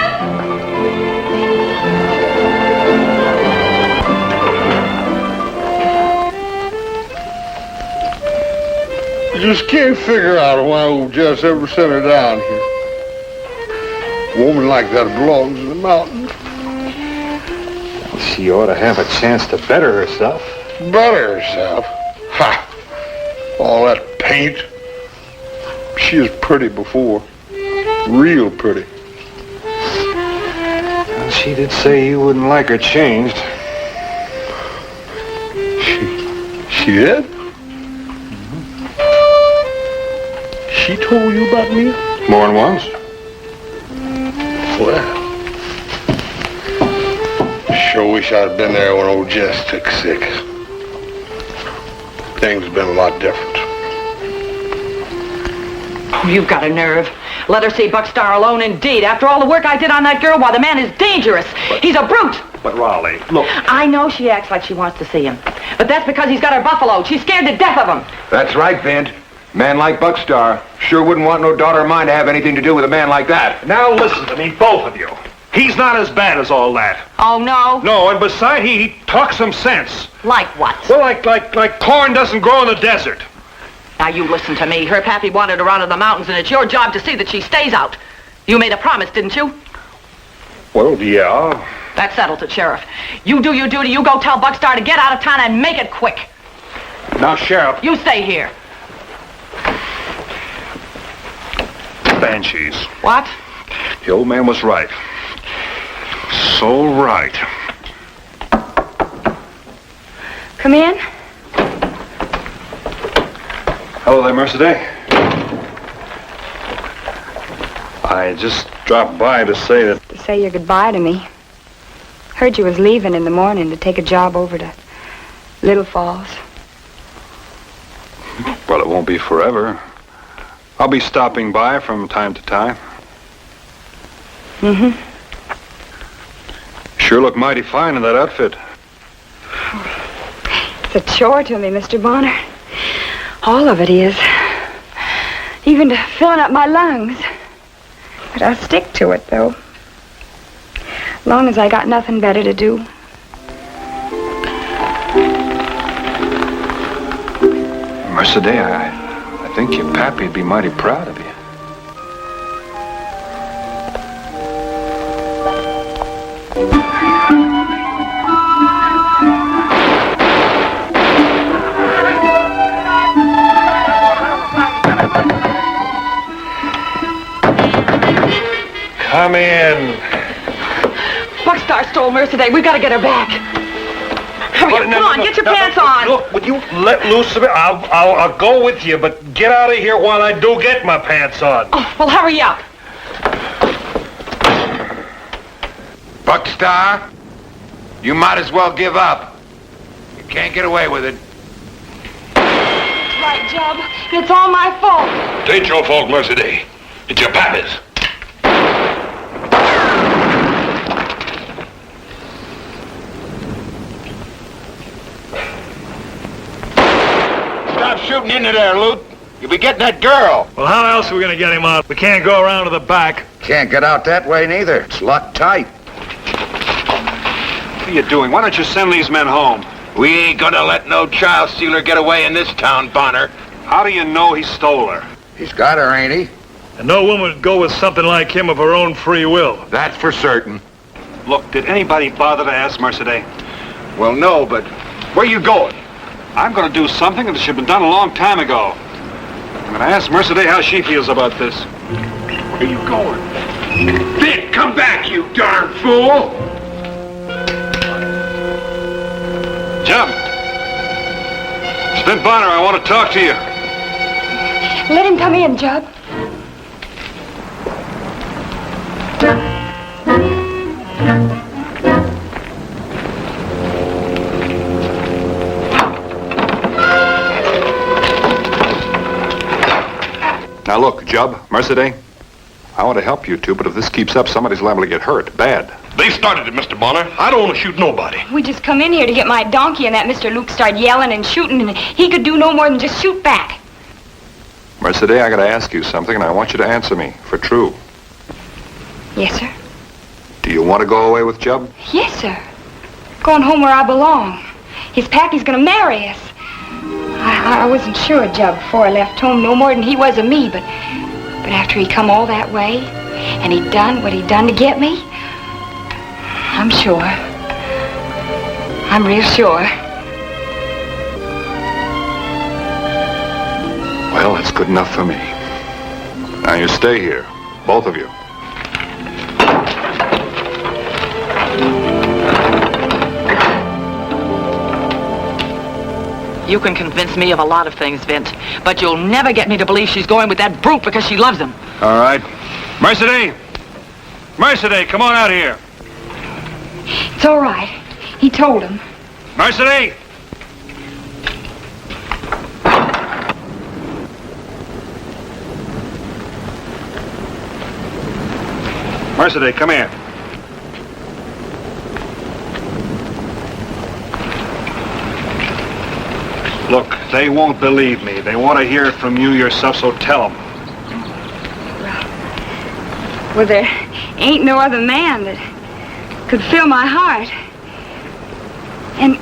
I just can't figure out why old Jess ever sent her down here. A woman like that belongs in the mountains. She ought to have a chance to better herself. Better herself? Ha! All that paint. She was pretty before. Real pretty. Well, she did say you wouldn't like her changed. She did? She told you about me? More than once. Well, sure wish I'd been there when old Jess took sick. Things have been a lot different. Oh, you've got a nerve. Let her see Buckstar alone indeed. After all the work I did on that girl, why, the man is dangerous. He's a brute. But Raleigh, look. I know she acts like she wants to see him. But that's because he's got her buffaloed. She's scared to death of him. That's right, Vint. Man like Buckstar sure wouldn't want no daughter of mine to have anything to do with a man like that. Now listen to me, both of you. He's not as bad as all that. Oh, no? No, and beside, he talks some sense. Like what? Well, like corn doesn't grow in the desert. Now, you listen to me. Her pappy wanted her out of the mountains, and it's your job to see that she stays out. You made a promise, didn't you? Well, yeah. That settles it, Sheriff. You do your duty. You go tell Buckstar to get out of town and make it quick. Now, Sheriff. You stay here. Banshees. What? The old man was right. So right. Come in. Hello there, Mercedes. I just dropped by to say that... To say your goodbye to me. Heard you was leaving in the morning to take a job over to Little Falls. Well, it won't be forever. I'll be stopping by from time to time. Mm-hmm. Sure look mighty fine in that outfit. It's a chore to me, Mr. Bonner. All of it is. Even to filling up my lungs. But I'll stick to it, though. Long as I got nothing better to do. Mercedes, I think your pappy'd be mighty proud of you. Come in. Buckstar stole Mercedes. We've got to get her back. Hurry up, come on, get your pants on. Look, would you let loose a bit? I'll go with you, but get out of here while I do get my pants on. Oh, well, hurry up. Buckstar, you might as well give up. You can't get away with it. That's right, Jub. It's all my fault. It ain't your fault, Mercedes. It's your pappy's. Stop shooting into there, Lute. You'll be getting that girl. Well, how else are we going to get him out? We can't go around to the back. Can't get out that way neither. It's locked tight. What are you doing? Why don't you send these men home? We ain't gonna let no child stealer get away in this town, Bonner. How do you know he stole her? He's got her, ain't he? And no woman would go with something like him of her own free will. That's for certain. Look, did anybody bother to ask Mercedes? Well, no, but where you going? I'm going to do something that should have been done a long time ago. I'm going to ask Mercedes how she feels about this. Where are you going? Vic, come back, you darn fool! Jim! It's Vin Bonner. I want to talk to you. Let him come in, Jub. Now look, Jub, Mercedes, I want to help you two, but if this keeps up, somebody's liable to get hurt, bad. They started it, Mr. Bonner. I don't want to shoot nobody. We just come in here to get my donkey, and that Mr. Luke started yelling and shooting, and he could do no more than just shoot back. Mercedes, I got to ask you something, and I want you to answer me for true. Yes, sir. Do you want to go away with Jub? Yes, sir. Going home where I belong. His pappy's gonna marry us. I wasn't sure of Jub before I left home, no more than he was of me, but after he come all that way, and he done what he done to get me, I'm sure. I'm real sure. Well, that's good enough for me. Now you stay here, both of you. You can convince me of a lot of things, Vince, but you'll never get me to believe she's going with that brute because she loves him. All right. Mercedes! Mercedes, come on out here. It's all right. He told him. Mercedes! Mercedes, come here. Look, they won't believe me. They want to hear it from you yourself, so tell them. Well, there ain't no other man that could fill my heart. And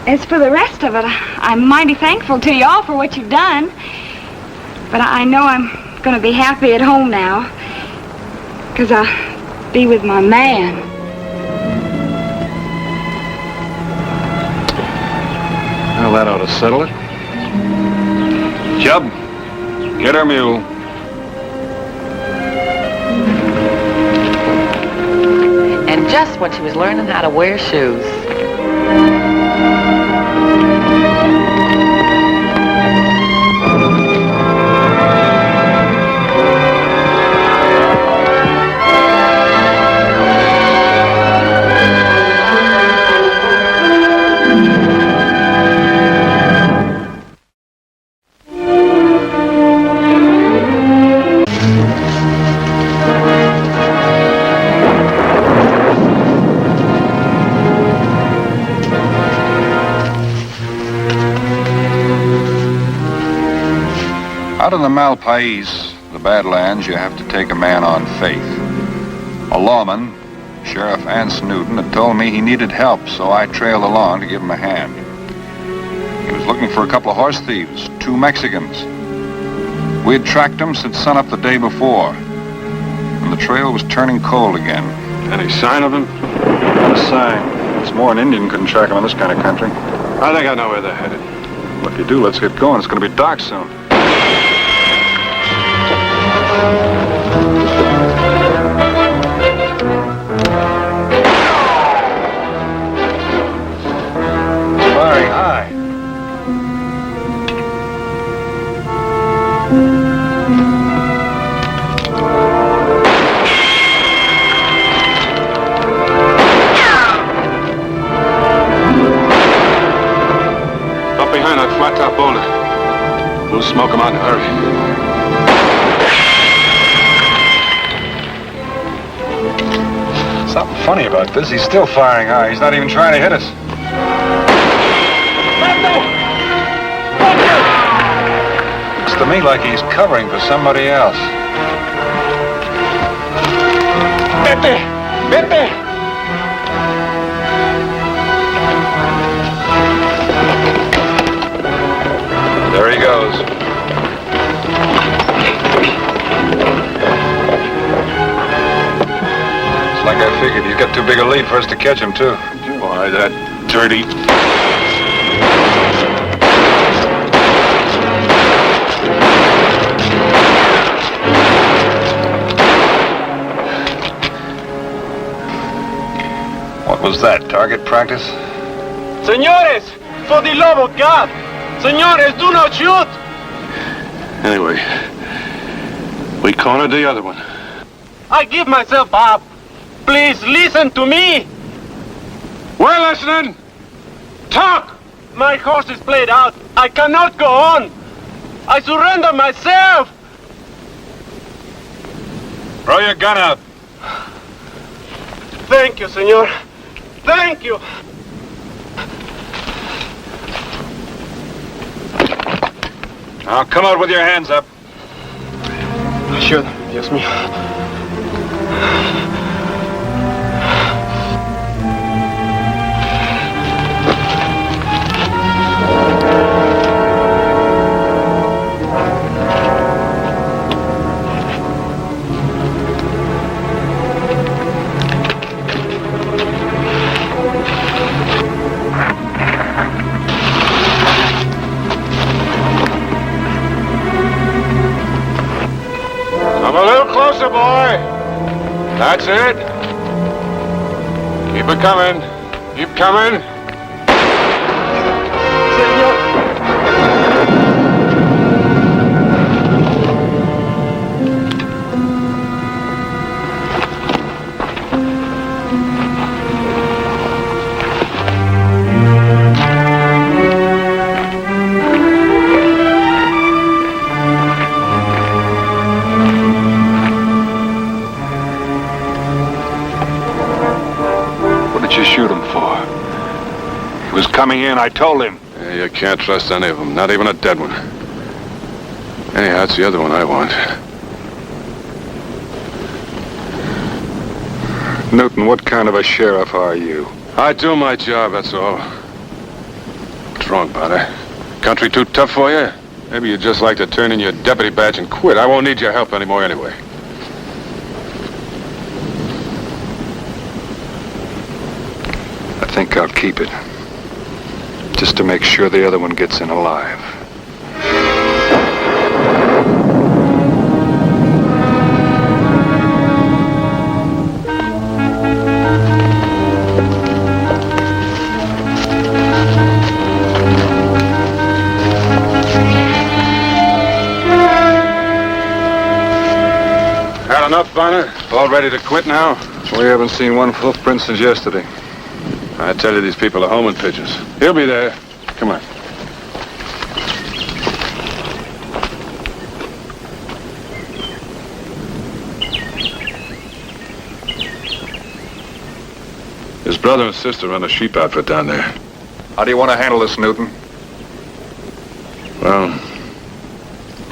as for the rest of it, I'm mighty thankful to you all for what you've done. But I know I'm going to be happy at home now, because I'll be with my man. Well, that ought to settle it. Jub, get her mule. And just when she was learning how to wear shoes. Out in the Malpais, the Badlands, you have to take a man on faith. A lawman, Sheriff Anse Newton, had told me he needed help, so I trailed along to give him a hand. He was looking for a couple of horse thieves, 2 Mexicans. We had tracked them since sunup the day before, and the trail was turning cold again. Any sign of them? Not a sign. It's more an Indian couldn't track them in this kind of country. I think I know where they're headed. Well, if you do, let's get going. It's going to be dark soon. Firing high. Up behind that flat top boulder. We'll smoke them out in a hurry. Something funny about this. He's still firing high. He's not even trying to hit us. Looks to me like he's covering for somebody else. Vete! Vete! There he goes. It's like I figured. He's got too big a lead for us to catch him, too. Why, that dirty... What was that, target practice? Señores, for the love of God! Señores, do not shoot! Anyway, we cornered the other one. I give myself up. Please listen to me. We're listening. Talk! My horse is played out. I cannot go on. I surrender myself. Throw your gun out. Thank you, Señor. Thank you. Now, come out with your hands up. Sure, Dios mío. Come a little closer, boy. That's it. Keep it coming. Keep coming. Señor. What did you shoot him for? He was coming in, I told him. Yeah, you can't trust any of them, not even a dead one. Anyhow, it's the other one I want. Newton, what kind of a sheriff are you? I do my job, that's all. What's wrong, Potter? Country too tough for you? Maybe you'd just like to turn in your deputy badge and quit. I won't need your help anymore anyway. I think I'll keep it. Just to make sure the other one gets in alive. Had enough, Bonner? All ready to quit now? We haven't seen one footprint since yesterday. I tell you, these people are homing pigeons. He'll be there. Come on. His brother and sister run a sheep outfit down there. How do you want to handle this, Newton? Well,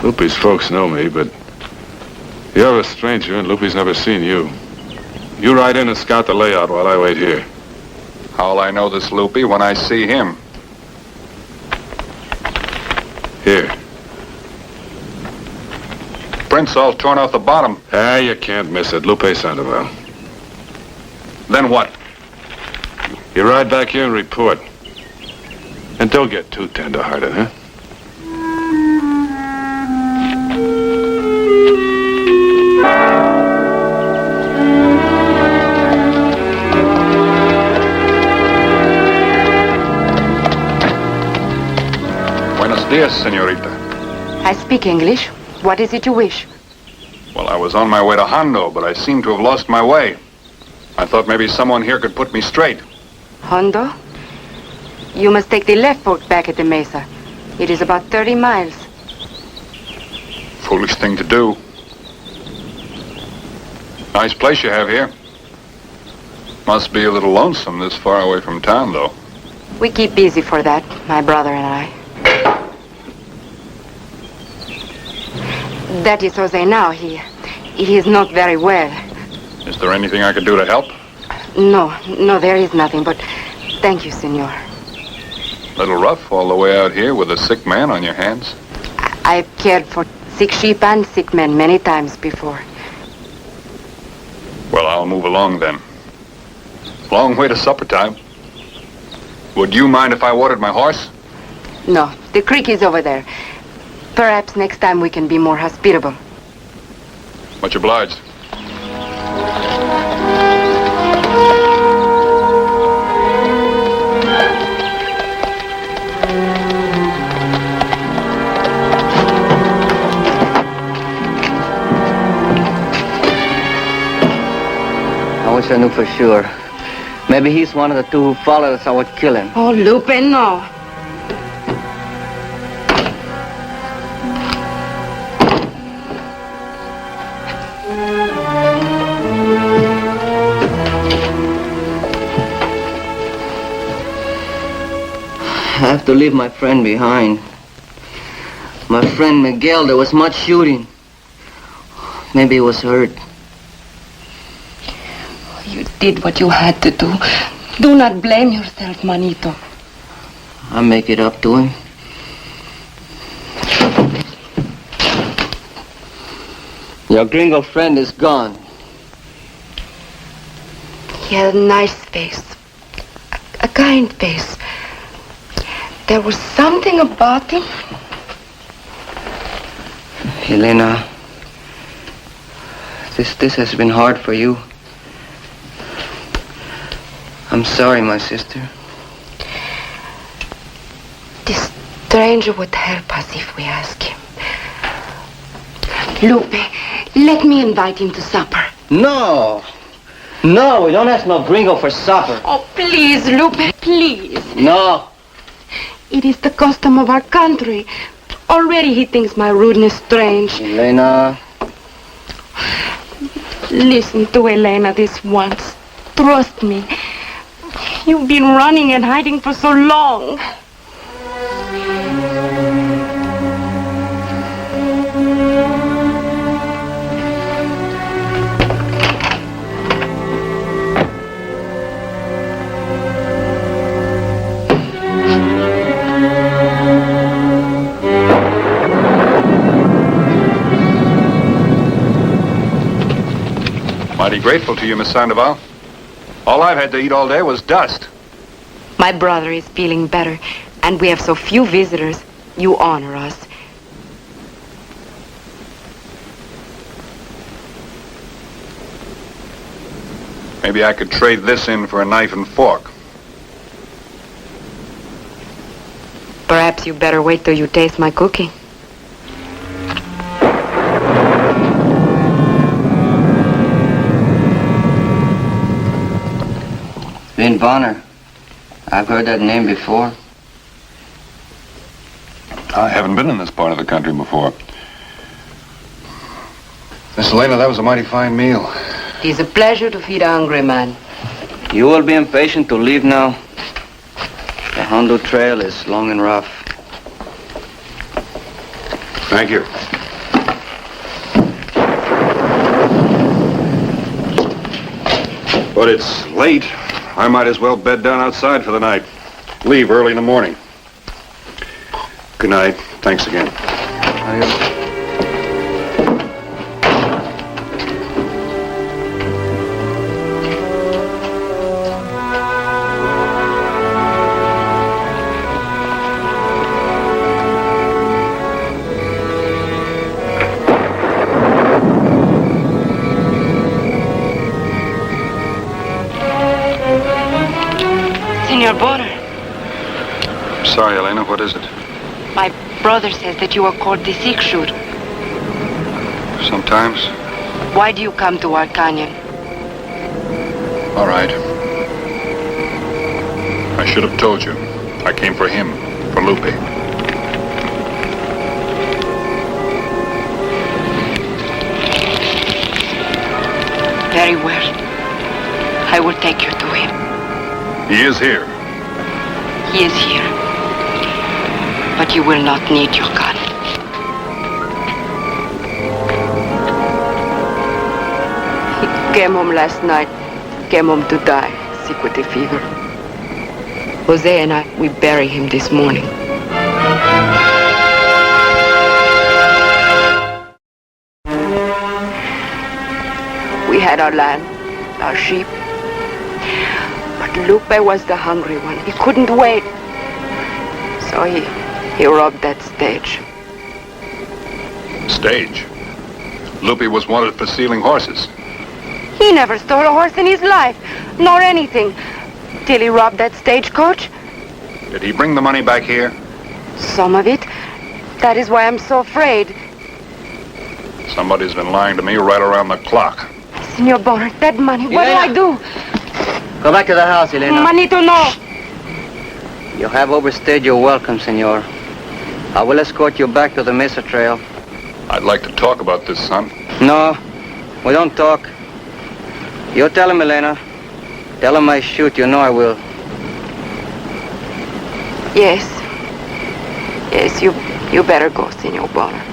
Lupe's folks know me, but you're a stranger and Lupe's never seen you. You ride in and scout the layout while I wait here. How'll I know this Lupe when I see him? Here. Print's all torn off the bottom. Ah, you can't miss it. Lupe Sandoval. Then what? You ride back here and report. And don't get too tender-hearted, huh? Buenos dias, señorita. I speak English. What is it you wish? Well, I was on my way to Hondo, but I seem to have lost my way. I thought maybe someone here could put me straight. Hondo? You must take the left fork back at the mesa. It is about 30 miles. Foolish thing to do. Nice place you have here. Must be a little lonesome this far away from town, though. We keep busy for that, my brother and I. That is Jose now. He is not very well. Is there anything I could do to help? No, there is nothing, but thank you, senor. Little rough all the way out here with a sick man on your hands. I've cared for sick sheep and sick men many times before. Well, I'll move along then. Long way to supper time. Would you mind if I watered my horse? No, the creek is over there. Perhaps next time we can be more hospitable. Much obliged. I wish I knew for sure. Maybe he's one of the two who followed us. I would kill him. Oh, Lupe, no. I have to leave my friend behind. My friend Miguel, there was much shooting. Maybe he was hurt. You did what you had to do. Do not blame yourself, Manito. I'll make it up to him. Your gringo friend is gone. He had a nice face. A kind face. There was something about him. Elena, this has been hard for you. I'm sorry, my sister. This stranger would help us if we ask him. Lupe, let me invite him to supper. No! No, we don't ask no gringo for supper. Oh, please, Lupe, please. No. It is the custom of our country. Already he thinks my rudeness strange. Elena. Listen to Elena this once. Trust me. You've been running and hiding for so long. Mighty grateful to you, Miss Sandoval. All I've had to eat all day was dust. My brother is feeling better, and we have so few visitors. You honor us. Maybe I could trade this in for a knife and fork. Perhaps you better wait till you taste my cooking. Vin Bonner. I've heard that name before. I haven't been in this part of the country before. Miss Elena, that was a mighty fine meal. It is a pleasure to feed a hungry man. You will be impatient to leave now. The Hondo Trail is long and rough. Thank you. But it's late. I might as well bed down outside for the night. Leave early in the morning. Good night. Thanks again. Senor Bonner, Sorry, Elena. What is it? my brother says that you are called the Sikh shooter. Sometimes. Why do you come to our canyon? All right. I should have told you. I came for him, for Lupe. Very well. I will take you to him. He is here. He is here. But you will not need your gun. He came home last night. Came home to die. Sick with the fever. Jose and I, we bury him this morning. We had our land, our sheep. But Lupe was the hungry one. He couldn't wait. So he robbed that stage. Stage? Lupe was wanted for stealing horses. He never stole a horse in his life, nor anything, till he robbed that stagecoach. Did he bring the money back here? Some of it. That is why I'm so afraid. Somebody's been lying to me right around the clock. Senor Bonner, that money, what do I do? Go back to the house, Elena. Manito, no. You have overstayed your welcome, senor. I will escort you back to the Mesa Trail. I'd like to talk about this, son. No, we don't talk. You tell him, Elena. Tell him I shoot. You know I will. Yes. Yes, you better go, Senor Bonner.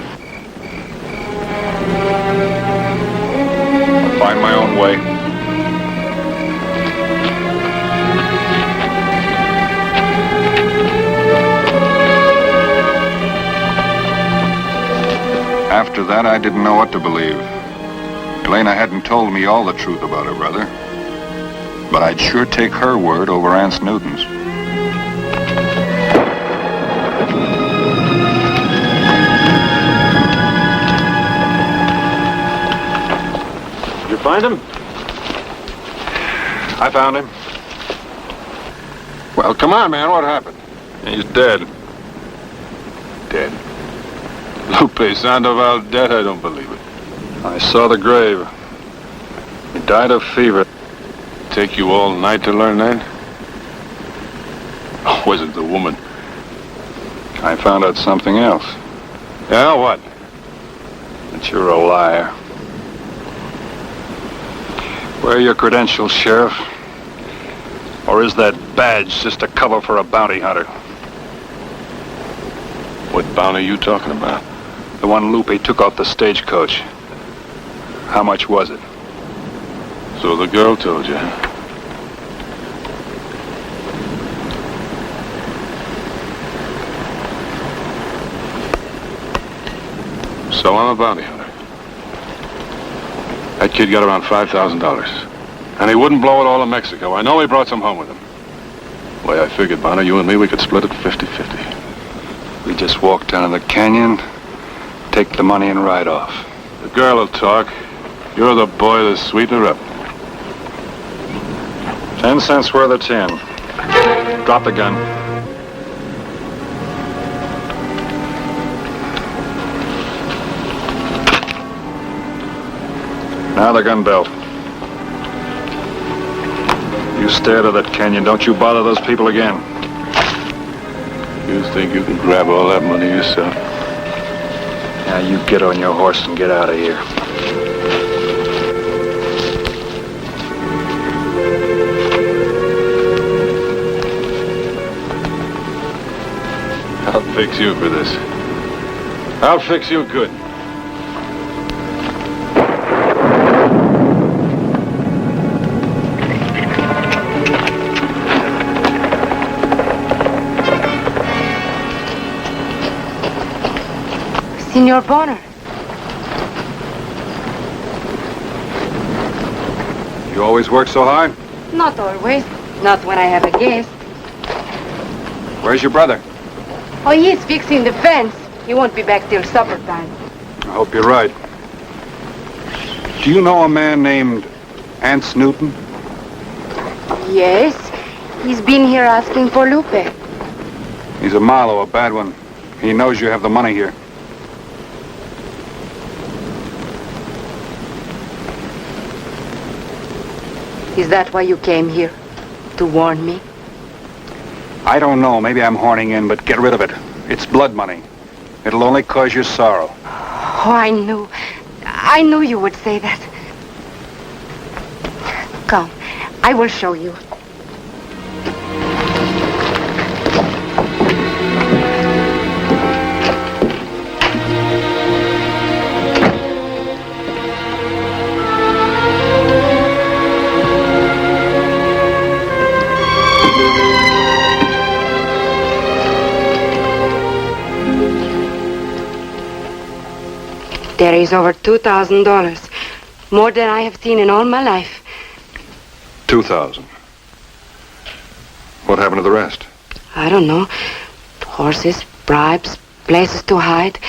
I'll find my own way. After that, I didn't know what to believe. Elena hadn't told me all the truth about her brother. But I'd sure take her word over Aunt Newton's. Did you find him? I found him. Well, come on, man. What happened? He's dead. Dead. Lupe Sandoval dead? I don't believe it. I saw the grave. He died of fever. take you all night to learn that? Or was it the woman? I found out something else. Yeah, what? That you're a liar. Where are your credentials, Sheriff? Or is that badge just a cover for a bounty hunter? What bounty are you talking about? The one Lupe took off the stagecoach. How much was it? So the girl told you, huh? So I'm a bounty hunter. That kid got around $5,000. And he wouldn't blow it all in Mexico. I know he brought some home with him. The way I figured, Bonner, you and me, we could split it 50-50. We just walk down the canyon, take the money and ride off. The girl will talk. You're the boy to sweeten her up. 10 cents worth of tin. Drop the gun. Now the gun belt. You stay out of that canyon. Don't you bother those people again. You think you can grab all that money yourself? Now you get on your horse and get out of here. I'll fix you for this. I'll fix you good. Senor Bonner. You always work so hard? Not always. Not when I have a guest. Where's your brother? Oh, he's fixing the fence. He won't be back till supper time. I hope you're right. Do you know a man named Ance Newton? Yes. He's been here asking for Lupe. He's a malo, a bad one. He knows you have the money here. Is that why you came here? To warn me? I don't know. Maybe I'm horning in, but get rid of it. It's blood money. It'll only cause you sorrow. Oh, I knew you would say that. Come, I will show you. There is over $2,000. More than I have seen in all my life. 2,000. What happened to the rest? I don't know. Horses, bribes, places to hide.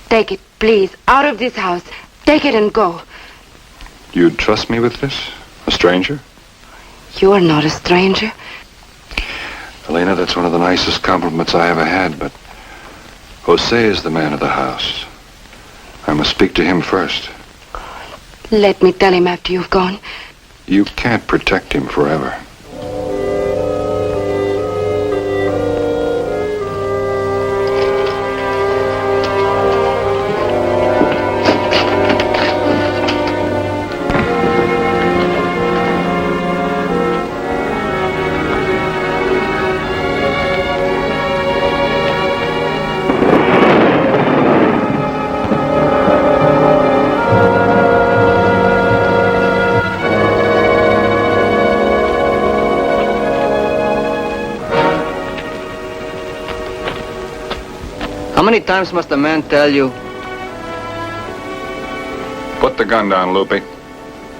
Take it, please, out of this house. Take it and go. You'd trust me with this? A stranger? You are not a stranger. Elena, that's one of the nicest compliments I ever had, but Jose is the man of the house. I must speak to him first. Let me tell him after you've gone. You can't protect him forever. How many times must a man tell you? Put the gun down, Lupe.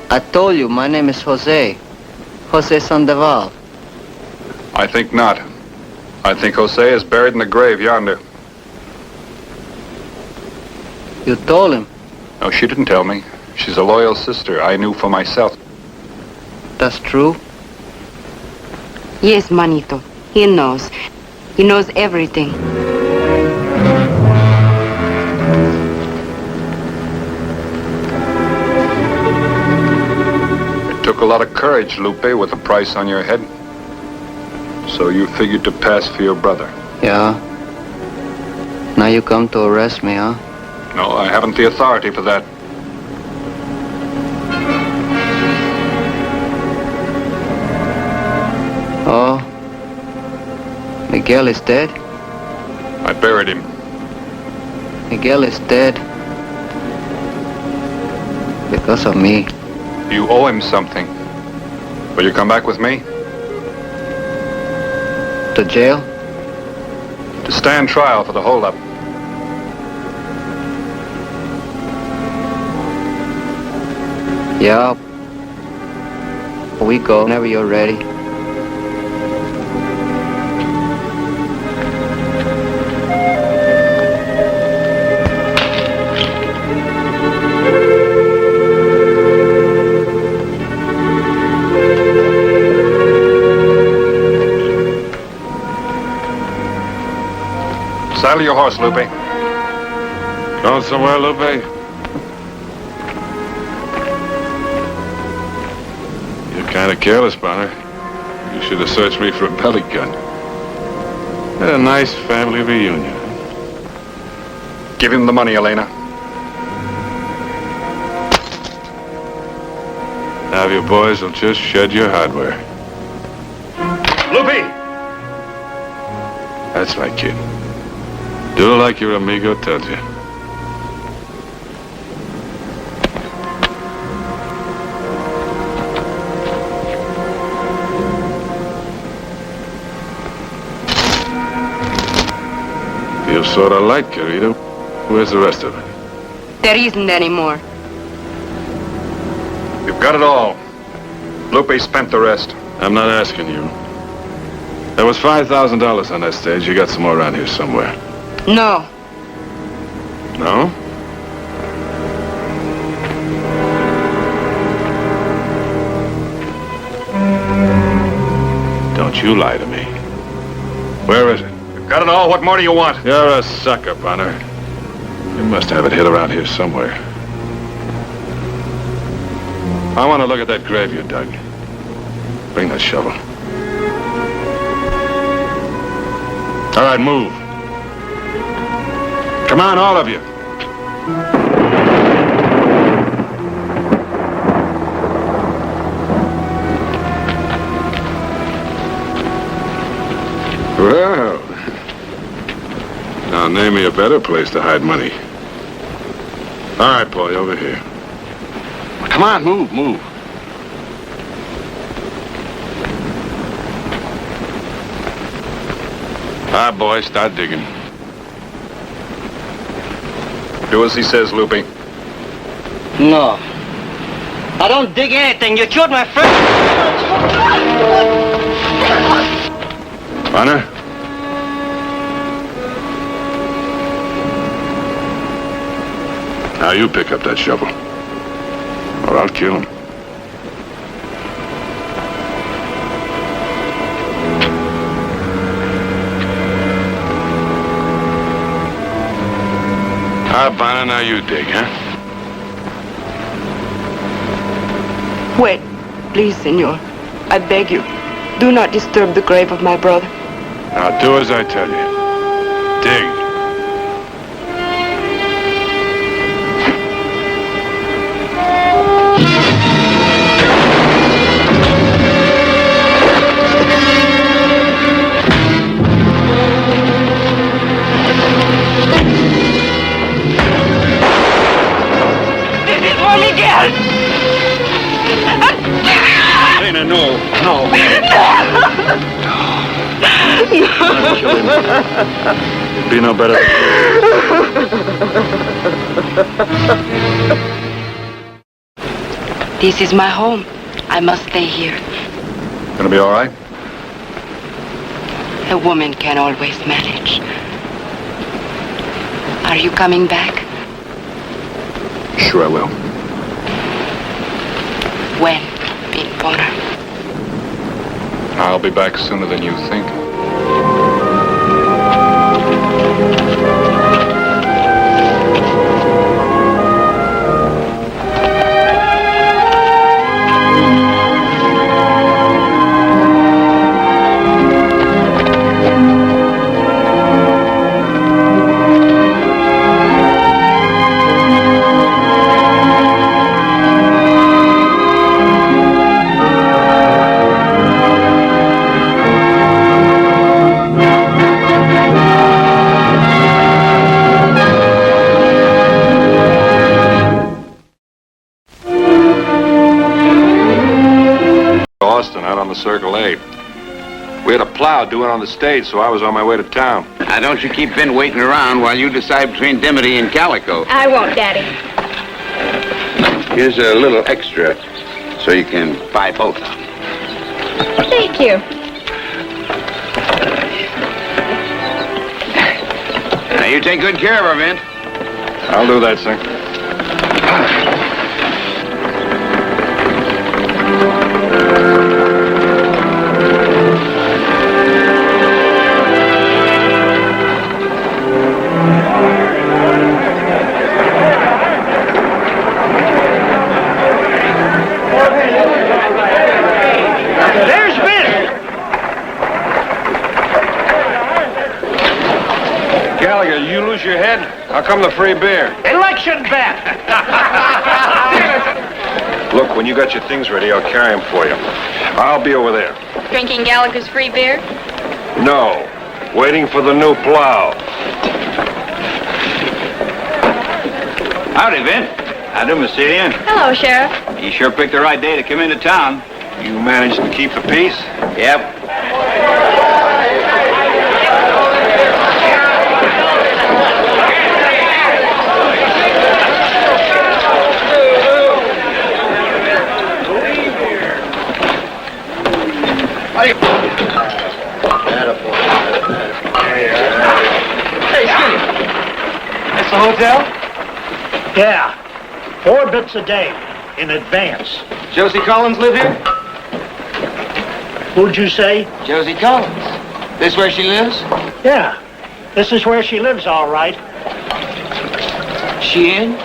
I told you, my name is Jose. Jose Sandoval. I think not. I think Jose is buried in the grave yonder. You told him? No, she didn't tell me. She's a loyal sister. I knew for myself. That's true? Yes, Manito. He knows. He knows everything. It took a lot of courage, Lupe, with the price on your head. So you figured to pass for your brother? Yeah. Now you come to arrest me, huh? No, I haven't the authority for that. Oh. Miguel is dead? I buried him. Miguel is dead. Because of me. You owe him something. Will you come back with me? To jail? To stand trial for the holdup. Yeah. We go whenever you're ready. Saddle your horse, Lupe. Going somewhere, Lupe? You're kind of careless, Bonner. You should have searched me for a pellet gun. Had a nice family reunion. Give him the money, Elena. Now your boys will just shed your hardware. Lupe! That's right, kid. Do like your amigo tells you. Feels sort of light, querido. Where's the rest of it? There isn't any more. You've got it all. Lupe spent the rest. I'm not asking you. There was $5,000 on that stage. You got some more around here somewhere. No. No? Don't you lie to me. Where is it? You've got it all. What more do you want? You're a sucker, Bonner. You must have it hid around here somewhere. I want to look at that grave you dug. Bring that shovel. All right, move. Come on, all of you. Well, now name me a better place to hide money. All right, boy, over here. Come on, move. All right, boy, start digging. Do as he says, Lupe. No. I don't dig anything. You killed my friend. Bonner? Now you pick up that shovel. Or I'll kill him. Bonner, now you dig, huh? Wait, please, senor. I beg you. Do not disturb the grave of my brother. Now do as I tell you. Dig. Elena, no. It'd be no better. This is my home. I must stay here. Gonna be all right? A woman can always manage. Are you coming back? Sure I will. When, Big Bonner? I'll be back sooner than you think. Austin out on the Circle 8. We had a plow due in on the stage, so I was on my way to town. Now, don't you keep Vin waiting around while you decide between Dimity and Calico. I won't, Daddy. Here's a little extra so you can buy both. Thank you. Now, you take good care of her, Vin. I'll do that, sir. There's Vin! Gallagher, you lose your head? How come the free beer? Election bet! Look, when you got your things ready, I'll carry them for you. I'll be over there. Drinking Gallagher's free beer? No, waiting for the new plow. Howdy, Vin. How do, Miss Celia? Hello, Sheriff. You sure picked the right day to come into town. You managed to keep the peace? Yep. Hey, Skinny. That's the hotel? Yeah. 4 bits a day in advance. Josie Collins live here? Who'd you say? Josie Collins. This where she lives? Yeah. This is where she lives, all right. She in?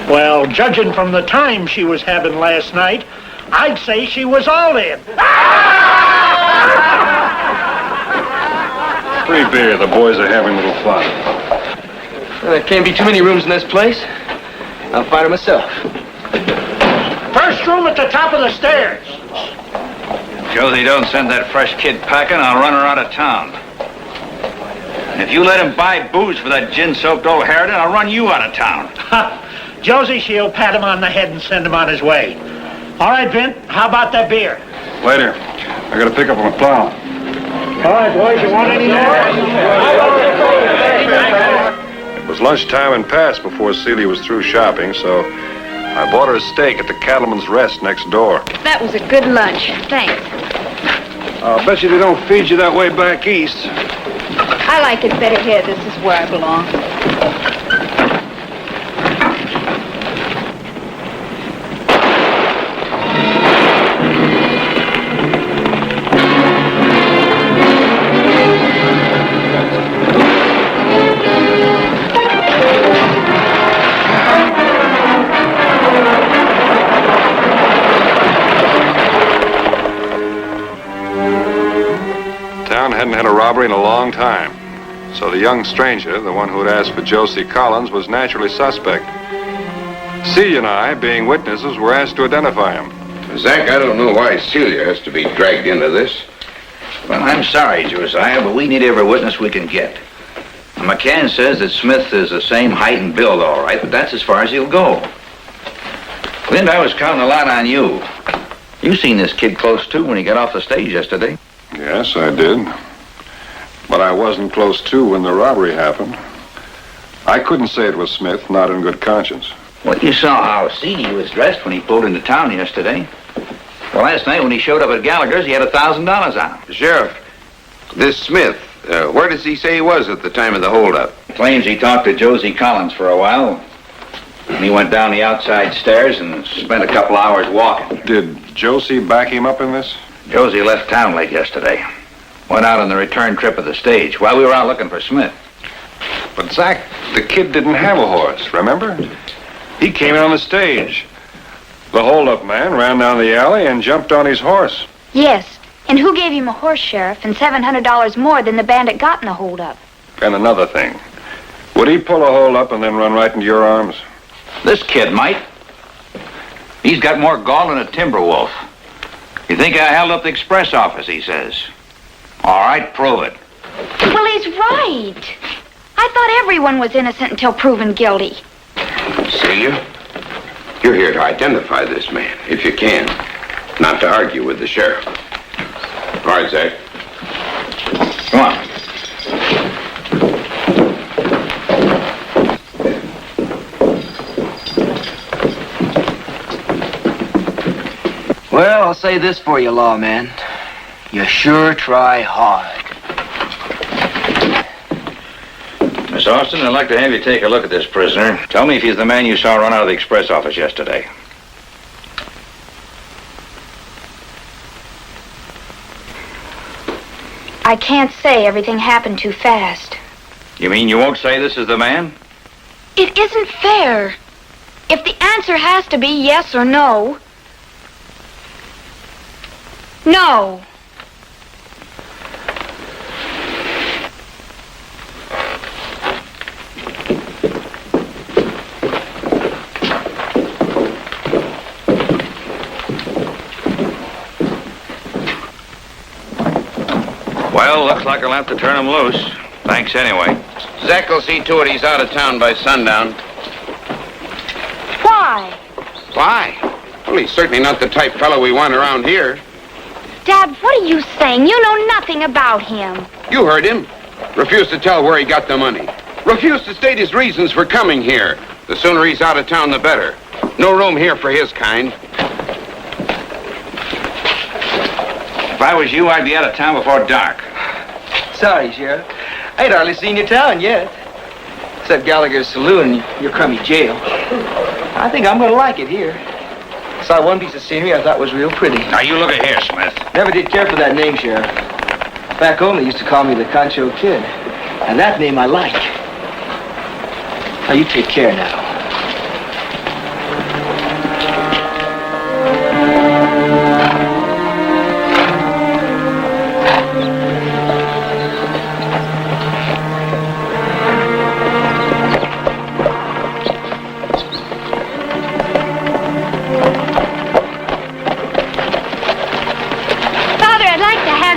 Well, judging from the time she was having last night, I'd say she was all in. Free beer. The boys are having a little fun. There can't be too many rooms in this place. I'll find her myself. First room at the top of the stairs. Josie, don't send that fresh kid packing. I'll run her out of town. And if you let him buy booze for that gin-soaked old harridan, I'll run you out of town. Josie, she'll pat him on the head and send him on his way. All right, Vin, how about that beer? Later. I gotta pick up my plow. All right, boys, you want any more? It was lunchtime and past before Celia was through shopping, so I bought her a steak at the Cattleman's Rest next door. That was a good lunch. Thanks. I'll bet you they don't feed you that way back east. I like it better here. This is where I belong. Hadn't had a robbery in a long time. So the young stranger, the one who had asked for Josie Collins, was naturally suspect. Celia and I, being witnesses, were asked to identify him. Zach, I don't know why Celia has to be dragged into this. Well, I'm sorry, Josiah, but we need every witness we can get. Now, McCann says that Smith is the same height and build, all right, but that's as far as he'll go. Clint, I was counting a lot on you. You seen this kid close to when he got off the stage yesterday. Yes, I did. But I wasn't close to when the robbery happened. I couldn't say it was Smith, not in good conscience. Well, you saw how seedy he was dressed when he pulled into town yesterday. Well, last night when he showed up at Gallagher's, he had $1,000 on him. Sheriff, this Smith, where does he say he was at the time of the holdup? Claims he talked to Josie Collins for a while. And he went down the outside stairs and spent a couple hours walking. Did Josie back him up in this? Josie left town late yesterday. Went out on the return trip of the stage while we were out looking for Smith. But, Zach, the kid didn't have a horse, remember? He came in on the stage. The hold-up man ran down the alley and jumped on his horse. Yes. And who gave him a horse, Sheriff, and $700 more than the bandit got in the holdup? And another thing. Would he pull a hold-up and then run right into your arms? This kid might. He's got more gall than a timber wolf. You think I held up the express office, he says. All right, prove it. Well, he's right. I thought everyone was innocent until proven guilty. Celia, You're here to identify this man, if you can, not to argue with the sheriff. All right, Zach. Come on. Well, I'll say this for you, lawman. You sure try hard. Miss Austin, I'd like to have you take a look at this prisoner. Tell me if he's the man you saw run out of the express office yesterday. I can't say. Everything happened too fast. You mean you won't say this is the man? It isn't fair. If the answer has to be yes or no. No. Well, looks like I'll have to turn him loose. Thanks anyway. Zach will see to it he's out of town by sundown. Why? Why? Well, he's certainly not the type fellow we want around here. Dad, what are you saying? You know nothing about him. You heard him. Refused to tell where he got the money. Refused to state his reasons for coming here. The sooner he's out of town, the better. No room here for his kind. If I was you, I'd be out of town before dark. Sorry, Sheriff. I ain't hardly seen your town yet. Except Gallagher's saloon and your crummy jail. I think I'm gonna like it here. Saw one piece of scenery I thought was real pretty. Now, you look at here, Smith. Never did care for that name, Sheriff. Back home, they used to call me the Concho Kid. And that name I like. Now, you take care now.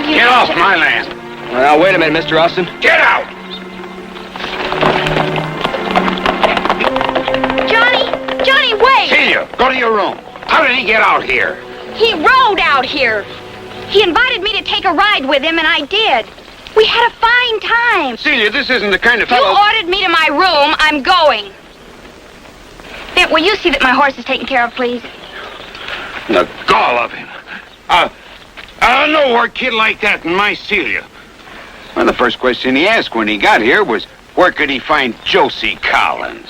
Get off my land. Now, wait a minute, Mr. Austin. Get out! Johnny, wait! Celia, go to your room. How did he get out here? He rode out here. He invited me to take a ride with him, and I did. We had a fine time. Celia, this isn't the kind of You fellow... ordered me to my room. I'm going. Bent, will you see that my horse is taken care of, please? The gall of him. No kid like that in my Celia. Well, the first question he asked when he got here was, where could he find Josie Collins?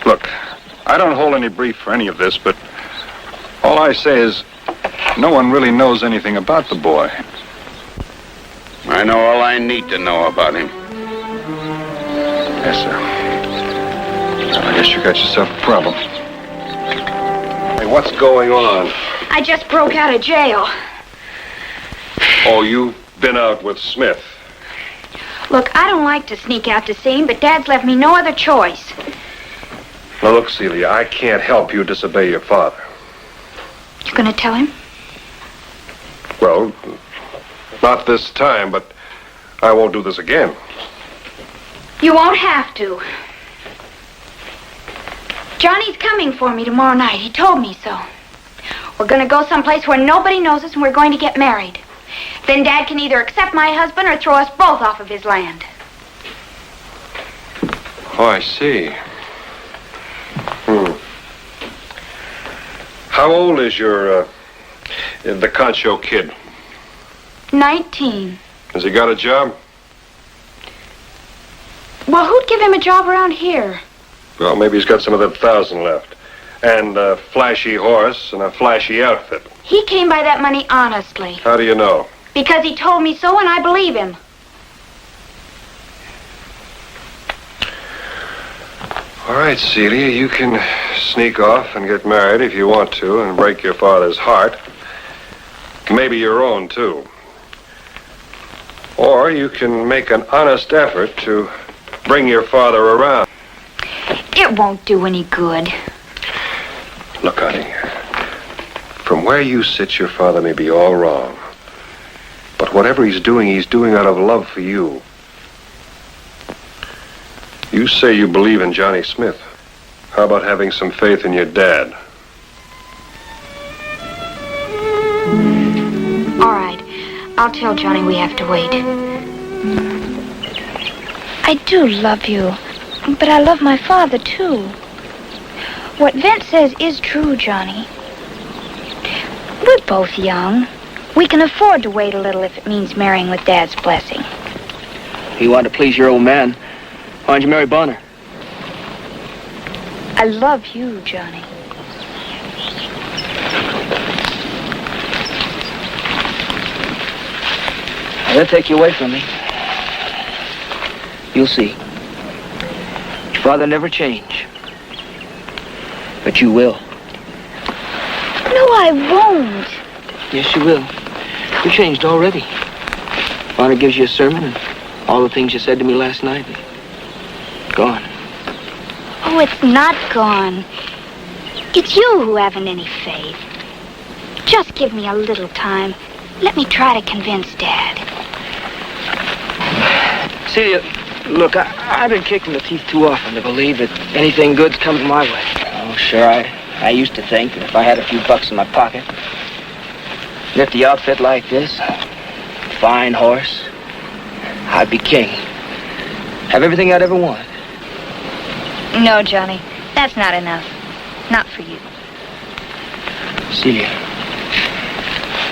Look, I don't hold any brief for any of this, but all I say is no one really knows anything about the boy. I know all I need to know about him. Yes, sir. Well, I guess you got yourself a problem. Hey, what's going on? I just broke out of jail. Oh, you've been out with Smith. Look, I don't like to sneak out to see him, but Dad's left me no other choice. Now, look, Celia, I can't help you disobey your father. You gonna tell him? Well, not this time, but I won't do this again. You won't have to. Johnny's coming for me tomorrow night. He told me so. We're gonna go someplace where nobody knows us, and we're going to get married. Then Dad can either accept my husband or throw us both off of his land. Oh, I see. How old is the Concho Kid? 19. Has he got a job? Well, who'd give him a job around here? Well, maybe he's got some of that 1,000 left. And a flashy horse and a flashy outfit. He came by that money honestly. How do you know? Because he told me so, and I believe him. All right, Celia, you can sneak off and get married if you want to and break your father's heart. Maybe your own, too. Or you can make an honest effort to bring your father around. It won't do any good. Look, honey, from where you sit, your father may be all wrong. But whatever he's doing out of love for you. You say you believe in Johnny Smith. How about having some faith in your dad? I'll tell Johnny we have to wait. I do love you, but I love my father, too. What Vince says is true, Johnny. We're both young. We can afford to wait a little if it means marrying with Dad's blessing. You want to please your old man. Why don't you marry Bonner? I love you, Johnny. They'll take you away from me. You'll see. Your father never changed. But you will. No, I won't. Yes, you will. You changed already. Bonner gives you a sermon and all the things you said to me last night. Gone. Oh, it's not gone. It's you who haven't any faith. Just give me a little time. Let me try to convince Dad. Celia, look, I've been kicked in the teeth too often to believe that anything good's coming my way. Oh, sure, I used to think that if I had a few bucks in my pocket, nifty outfit like this, fine horse, I'd be king. Have everything I'd ever want. No, Johnny, that's not enough. Not for you. Celia,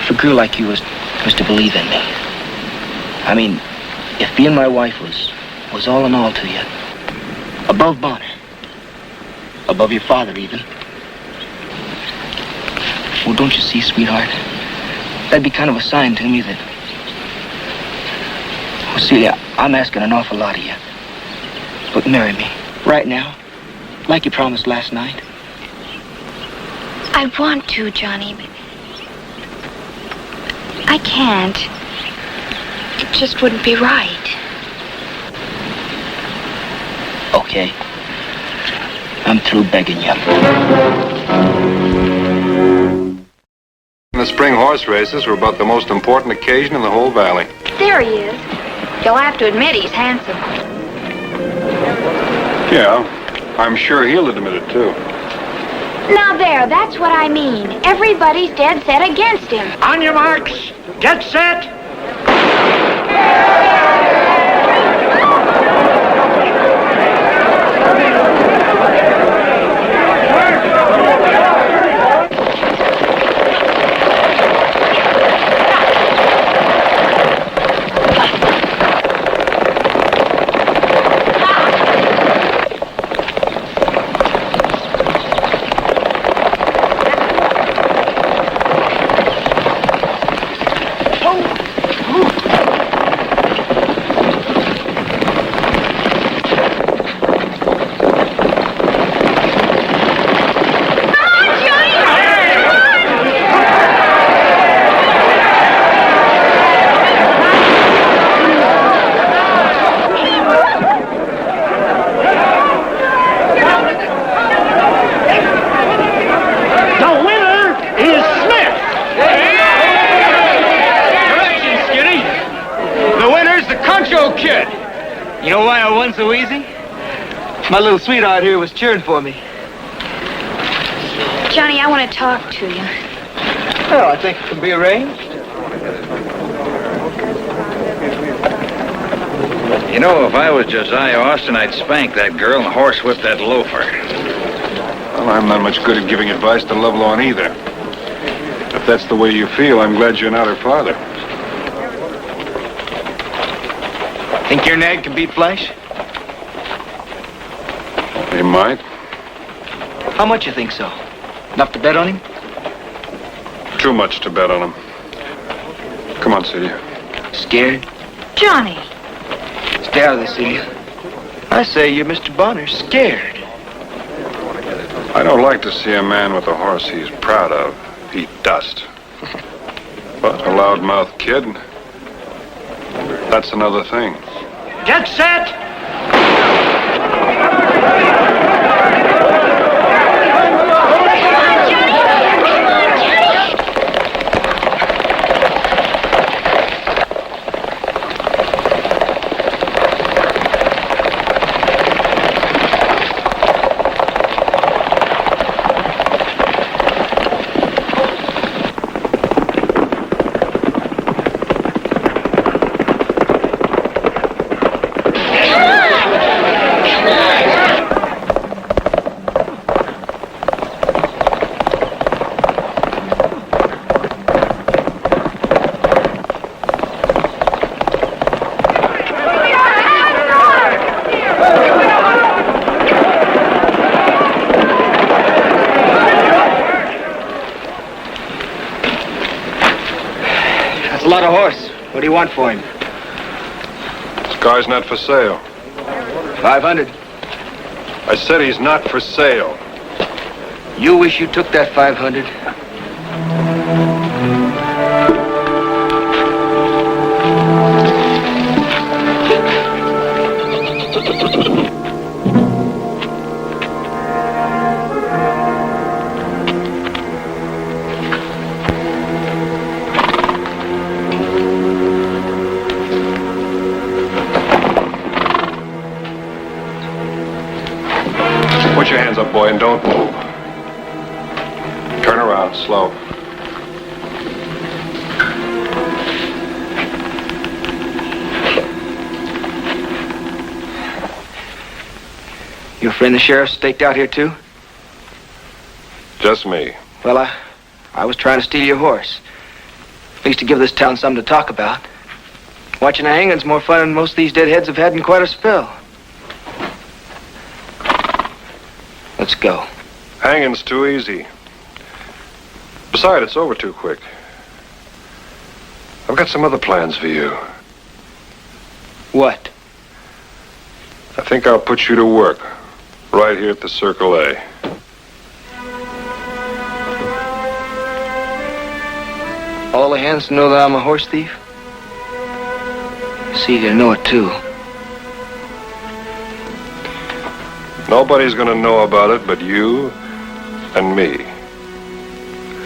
if a girl like you was to believe in me, I mean, if being my wife was all in all to you, above Bonner, above your father even, well, don't you see, sweetheart, that'd be kind of a sign to me that, well, Celia, I'm asking an awful lot of you, but marry me right now, like you promised last night. I want to, Johnny, but I can't. It just wouldn't be right. Okay. I'm through begging you. The spring horse races were about the most important occasion in the whole valley. There he is. You'll have to admit he's handsome. Yeah, I'm sure he'll admit it, too. Now there, that's what I mean. Everybody's dead set against him. On your marks, get set. You know why I won so easy? My little sweetheart here was cheering for me. Johnny, I want to talk to you. Well, I think it can be arranged. You know, if I was Josiah Austin, I'd spank that girl and horsewhip that loafer. Well, I'm not much good at giving advice to Lovelorn either. If that's the way you feel, I'm glad you're not her father. Think your nag can beat Flash? He might. How much you think so? Enough to bet on him? Too much to bet on him. Come on, Celia. Scared? Johnny. Stay out of this, Celia. I say you're Mr. Bonner scared. I don't like to see a man with a horse he's proud of eat dust. But a loudmouth kid, that's another thing. Get set! a lot of horse. What do you want for him? This guy's not for sale. 500. I said he's not for sale. You wish you took that 500. Put your hands up, boy, and don't move. Turn around, slow. Your friend the sheriff staked out here too? Just me. Well, I was trying to steal your horse. At least to give this town something to talk about. Watching a hanging's more fun than most of these dead heads have had in quite a spell. Let's go. Hanging's too easy. Besides, it's over too quick. I've got some other plans for you. What? I think I'll put you to work. Right here at the Circle A. All the hands know that I'm a horse thief? See, they know it too. Nobody's gonna know about it but you and me.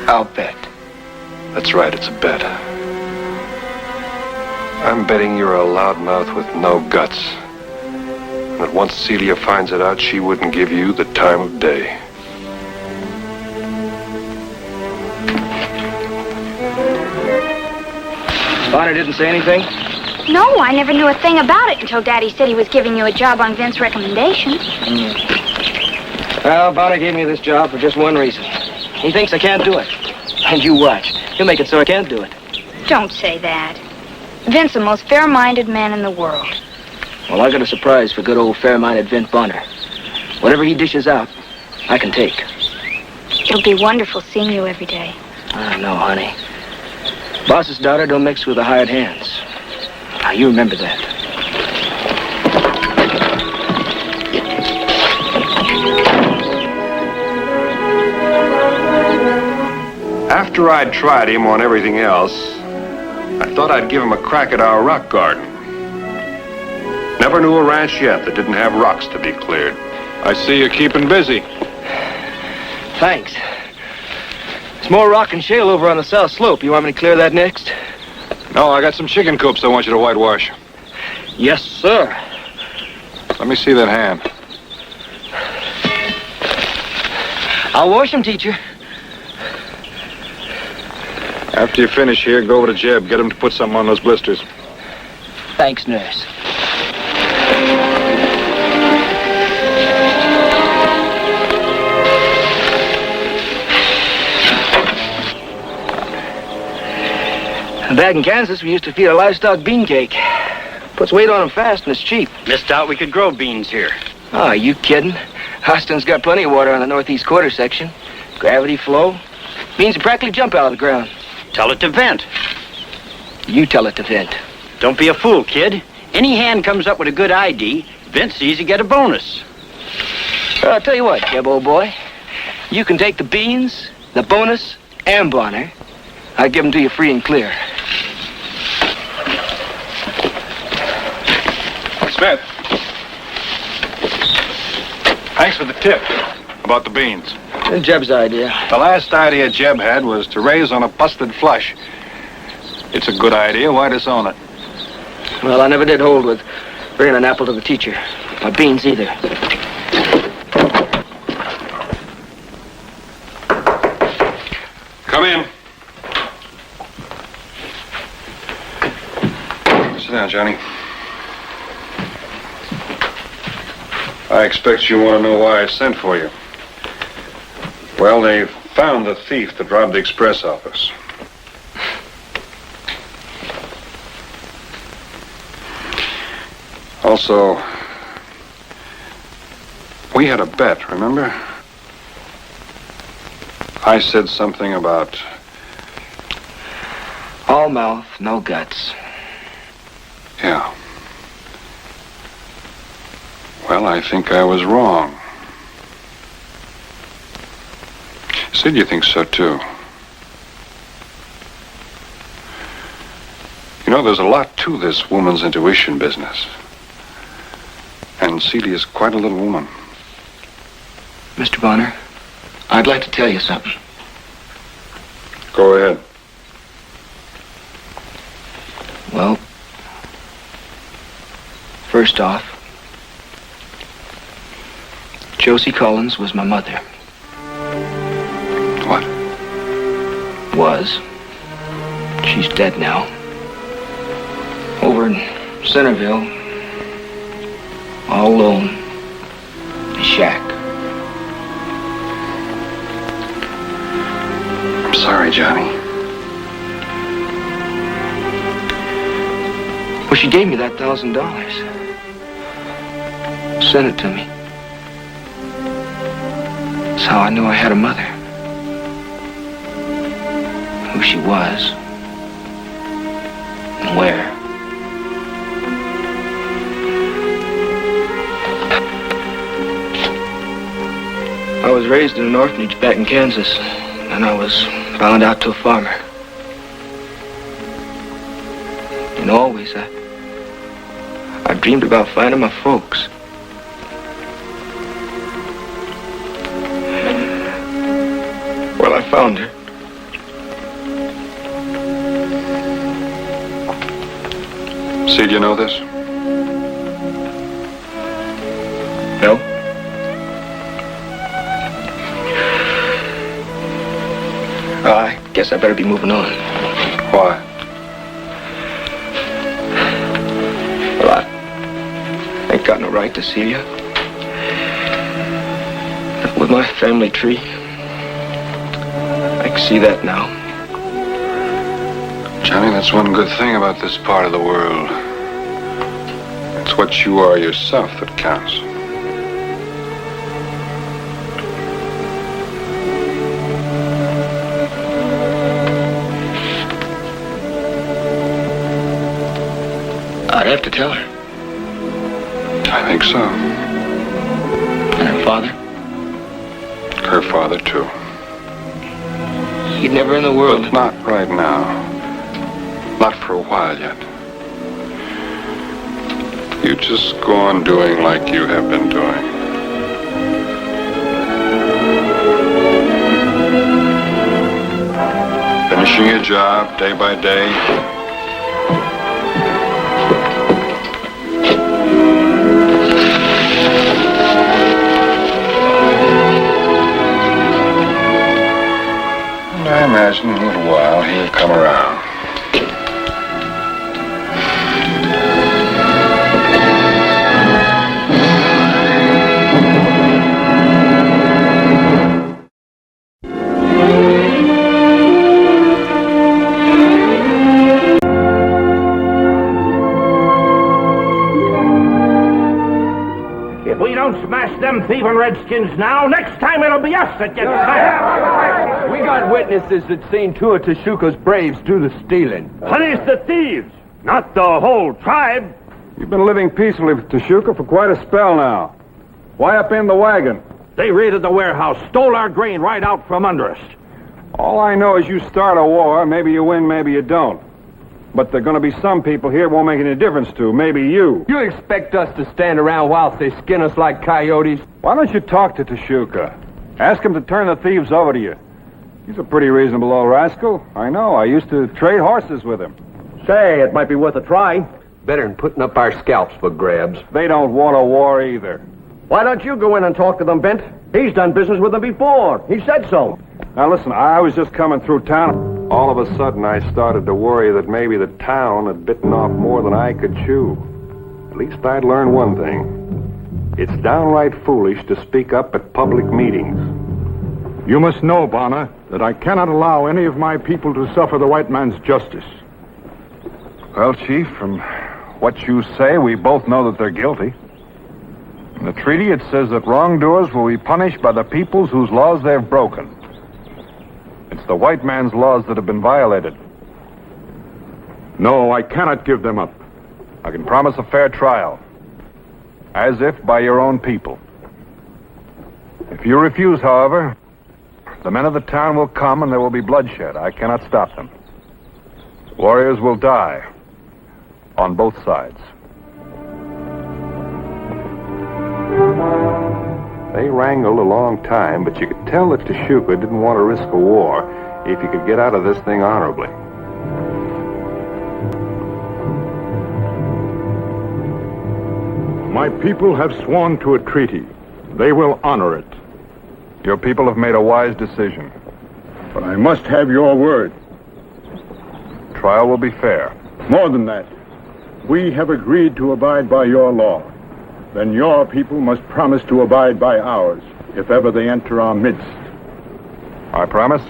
I'll bet. That's right, it's a bet. I'm betting you're a loudmouth with no guts. And that once Celia finds it out, she wouldn't give you the time of day. Bonner didn't say anything? No, I never knew a thing about it until Daddy said he was giving you a job on Vince's recommendation. Well, Bonner gave me this job for just one reason. He thinks I can't do it. And you watch. He'll make it so I can't do it. Don't say that. Vince's the most fair-minded man in the world. Well, I got a surprise for good old fair-minded Vint Bonner. Whatever he dishes out, I can take. It'll be wonderful seeing you every day. I know, honey. Boss's daughter don't mix with the hired hands. Now, you remember that. After I'd tried him on everything else, I thought I'd give him a crack at our rock garden. Never knew a ranch yet that didn't have rocks to be cleared. I see you're keeping busy. Thanks. There's more rock and shale over on the south slope. You want me to clear that next? No, I got some chicken coops I want you to whitewash. Yes, sir. Let me see that hand. I'll wash them, teacher. After you finish here, go over to Jeb. Get him to put something on those blisters. Thanks, nurse. Back in Kansas, we used to feed our livestock bean cake. Puts weight on them fast and it's cheap. Missed out we could grow beans here. Oh, are you kidding? Austin's got plenty of water on the northeast quarter section. Gravity flow. Beans will practically jump out of the ground. Tell it to Vint. You tell it to Vint. Don't be a fool, kid. Any hand comes up with a good ID, Vint sees you get a bonus. Well, I'll tell you what, Jeb, old boy. You can take the beans, the bonus, and Bonner. I'll give them to you free and clear. Smith. Thanks for the tip about the beans. Jeb's idea. The last idea Jeb had was to raise on a busted flush. It's a good idea. Why disown it? Well, I never did hold with bringing an apple to the teacher. Or beans either. Come in. Sit down, Johnny. I expect you want to know why I sent for you. Well, they found the thief that robbed the express office. Also, we had a bet, remember? I said something about All mouth, no guts. Yeah. Well, I think I was wrong. Sid, you think so, too. You know, there's a lot to this woman's intuition business. And Celia's quite a little woman. Mr. Bonner, I'd like to tell you something. Go ahead. Well, first off, Josie Collins was my mother. What? Was. She's dead now. Over in Centerville, all alone, in a shack. I'm sorry, Johnny. Well, she gave me that $1,000. Sent it to me. That's how I knew I had a mother. Who she was. And where. I was raised in an orphanage back in Kansas, and I was found out to a farmer. And always, I dreamed about finding my folks. Well, I found her. Sid, you know this? No. I guess I better be moving on. Why? Well, I ain't got no right to see you. With my family tree, I can see that now. Johnny, that's one good thing about this part of the world. It's what you are yourself that counts. I'd have to tell her. I think so. And her father? Her father, too. He'd never in the world. But not right now. Not for a while yet. You just go on doing like you have been doing. Finishing your job day by day. And I imagine in a little while he'll come around. Smash them thieving redskins now. Next time it'll be us that gets smashed. We got witnesses that seen two of Tashuka's braves do the stealing. Punish the thieves, not the whole tribe. You've been living peacefully with Tashuka for quite a spell now. Why up in the wagon? They raided the warehouse, stole our grain right out from under us. All I know is you start a war, maybe you win, maybe you don't. But there are going to be some people here it won't make any difference to. Maybe you. You expect us to stand around whilst they skin us like coyotes? Why don't you talk to Tashuka? Ask him to turn the thieves over to you. He's a pretty reasonable old rascal. I know. I used to trade horses with him. Say, it might be worth a try. Better than putting up our scalps for grabs. They don't want a war either. Why don't you go in and talk to them, Bent? He's done business with them before. He said so. Now listen, I was just coming through town. All of a sudden, I started to worry that maybe the town had bitten off more than I could chew. At least I'd learned one thing. It's downright foolish to speak up at public meetings. You must know, Bonner, that I cannot allow any of my people to suffer the white man's justice. Well, Chief, from what you say, we both know that they're guilty. In the treaty, it says that wrongdoers will be punished by the peoples whose laws they've broken. It's the white man's laws that have been violated. No, I cannot give them up. I can promise a fair trial. As if by your own people. If you refuse, however, the men of the town will come and there will be bloodshed. I cannot stop them. Warriors will die. On both sides. They wrangled a long time, but you could tell that Tashuka didn't want to risk a war if he could get out of this thing honorably. My people have sworn to a treaty. They will honor it. Your people have made a wise decision. But I must have your word. Trial will be fair. More than that, we have agreed to abide by your law. Then your people must promise to abide by ours, if ever they enter our midst. I promise.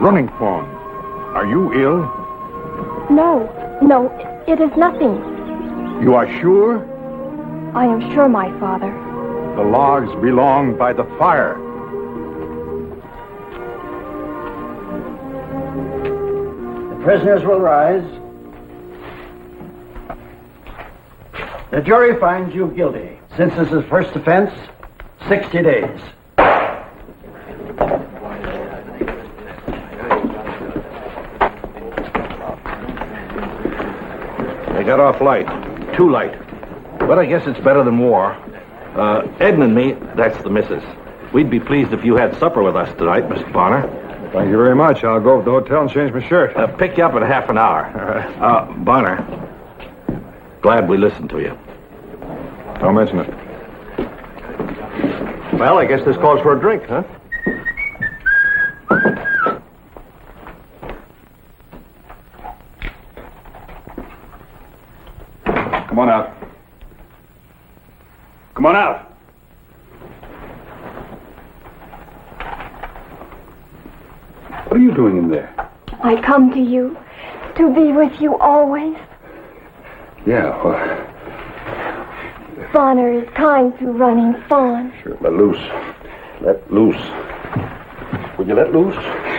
Running Fawn, are you ill? No, it is nothing. You are sure? I am sure, my father. The logs belong by the fire. The prisoners will rise. The jury finds you guilty. Since this is first offense, 60 days. They got off light. Too light. But I guess it's better than war. Edna and me, that's the missus. We'd be pleased if you had supper with us tonight, Mr. Bonner. Thank you very much. I'll go to the hotel and change my shirt. Pick you up in half an hour. Bonner, glad we listened to you. Don't mention it. Well, I guess this calls for a drink, huh? Come on out. Come on out. What are you doing in there? I come to you, to be with you always. Yeah, Bonner is kind to Running Fawn. Sure, let loose. Let loose. Will you let loose?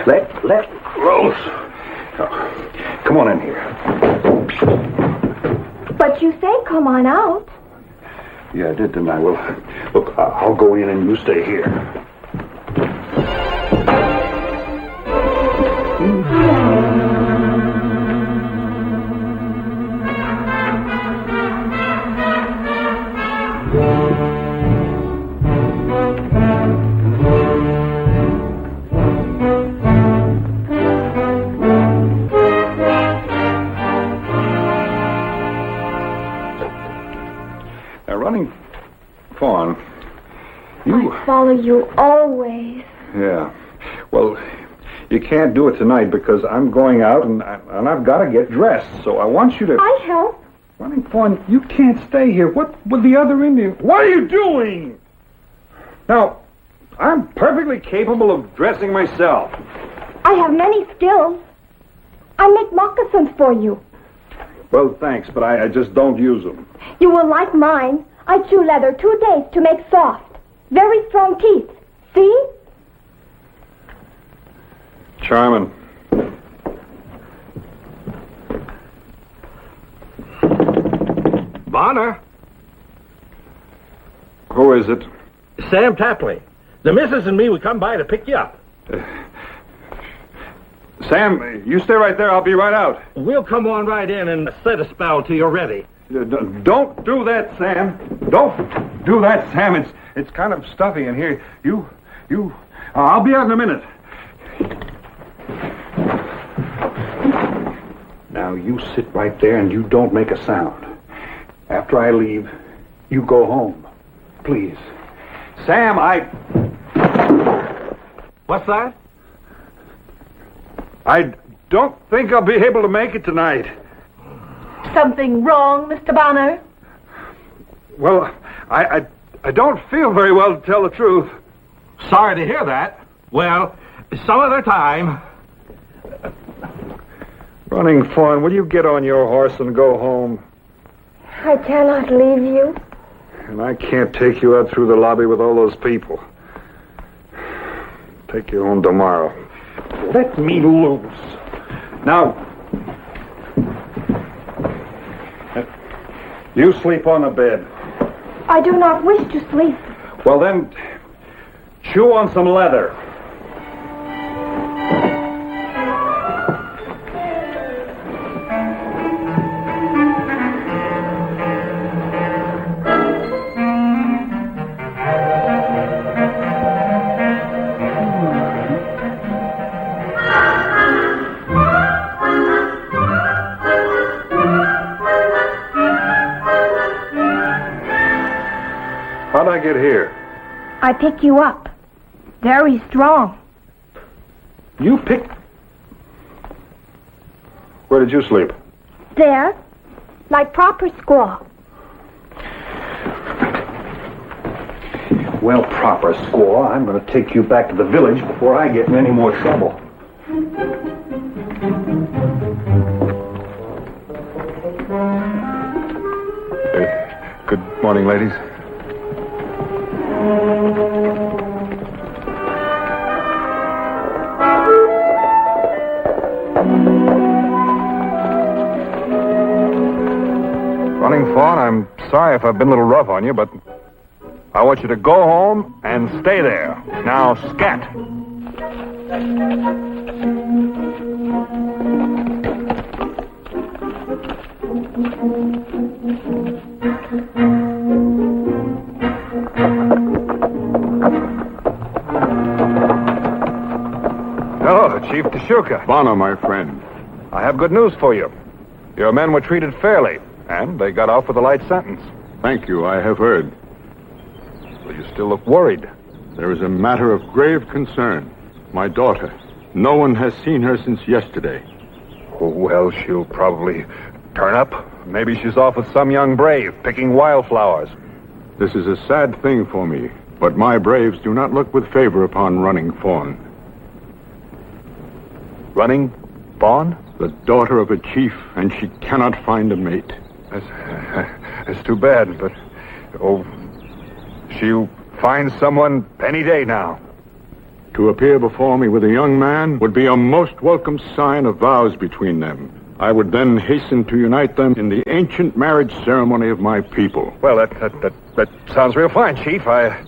Let loose. Oh, come on in here. But you say come on out. Yeah, I did, didn't I? Well, look, I'll go in and you stay here. Running Fawn, I follow you always. Yeah. Well, you can't do it tonight because I'm going out and I've got to get dressed. So I want you to... I help. Running Fawn, you can't stay here. What with the other Indians? What are you doing? Now, I'm perfectly capable of dressing myself. I have many skills. I make moccasins for you. Well, thanks, but I just don't use them. You will like mine. I chew leather 2 days to make soft. Very strong teeth. See? Charming. Bonner? Who is it? Sam Tapley. The missus and me, we come by to pick you up. Sam, you stay right there. I'll be right out. We'll come on right in and set a spell till you're ready. Don't do that, Sam. Don't do that, Sam. It's kind of stuffy in here. I'll be out in a minute. Now, you sit right there and you don't make a sound. After I leave, you go home. Please. Sam, What's that? I don't think I'll be able to make it tonight. Something wrong, Mr. Bonner? Well, I don't feel very well, to tell the truth. Sorry to hear that. Well, some other time. Running Fawn, will you get on your horse and go home? I cannot leave you. And I can't take you out through the lobby with all those people. Take you home tomorrow. Let me loose. Now, you sleep on the bed. I do not wish to sleep. Well, then, chew on some leather. How'd I get here? I pick you up. Very strong. You picked... Where did you sleep? There. Like proper squaw. Well, proper squaw, I'm going to take you back to the village before I get in any more trouble. Good morning, ladies. Running Fawn, I'm sorry if I've been a little rough on you, but I want you to go home and stay there. Now, scat. Hello, Chief Tashuka. Bonner, my friend. I have good news for you. Your men were treated fairly, and they got off with a light sentence. Thank you, I have heard. But you still look worried. There is a matter of grave concern. My daughter. No one has seen her since yesterday. Oh, well, she'll probably turn up. Maybe she's off with some young brave, picking wildflowers. This is a sad thing for me, but my braves do not look with favor upon Running Fawn. Running Fawn? The daughter of a chief, and she cannot find a mate. That's too bad, but... Oh, she'll find someone any day now. To appear before me with a young man would be a most welcome sign of vows between them. I would then hasten to unite them in the ancient marriage ceremony of my people. Well, that sounds real fine, Chief. I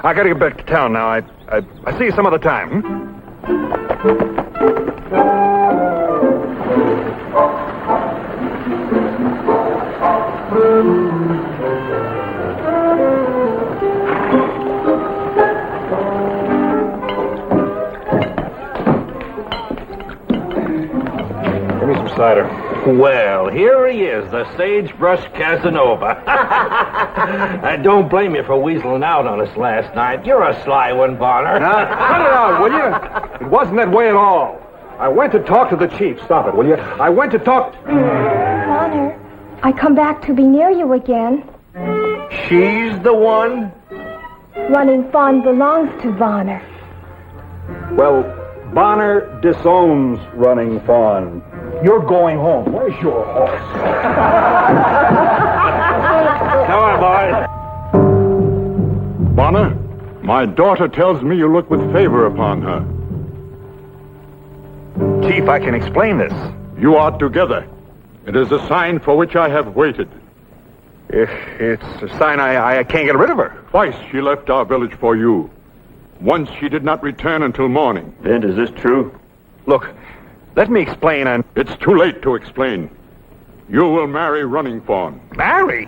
gotta get back to town now. I see you some other time. Give me some cider. Well, here he is, the sagebrush Casanova. I don't blame you for weaseling out on us last night. You're a sly one, Bonner. Now, cut it out, will you? It wasn't that way at all. I went to talk to the chief. Stop it, will you? I went to talk... Bonner, I come back to be near you again. She's the one? Running Fawn belongs to Bonner. Well, Bonner disowns Running Fawn. You're going home. Where's your horse? Come on, boys. Bonner, my daughter tells me you look with favor upon her. Chief, I can explain this. You are together. It is a sign for which I have waited. It's a sign I can't get rid of her. Twice she left our village for you. Once she did not return until morning. Vint, is this true? Look, let me explain and... It's too late to explain. You will marry Running Fawn. Marry?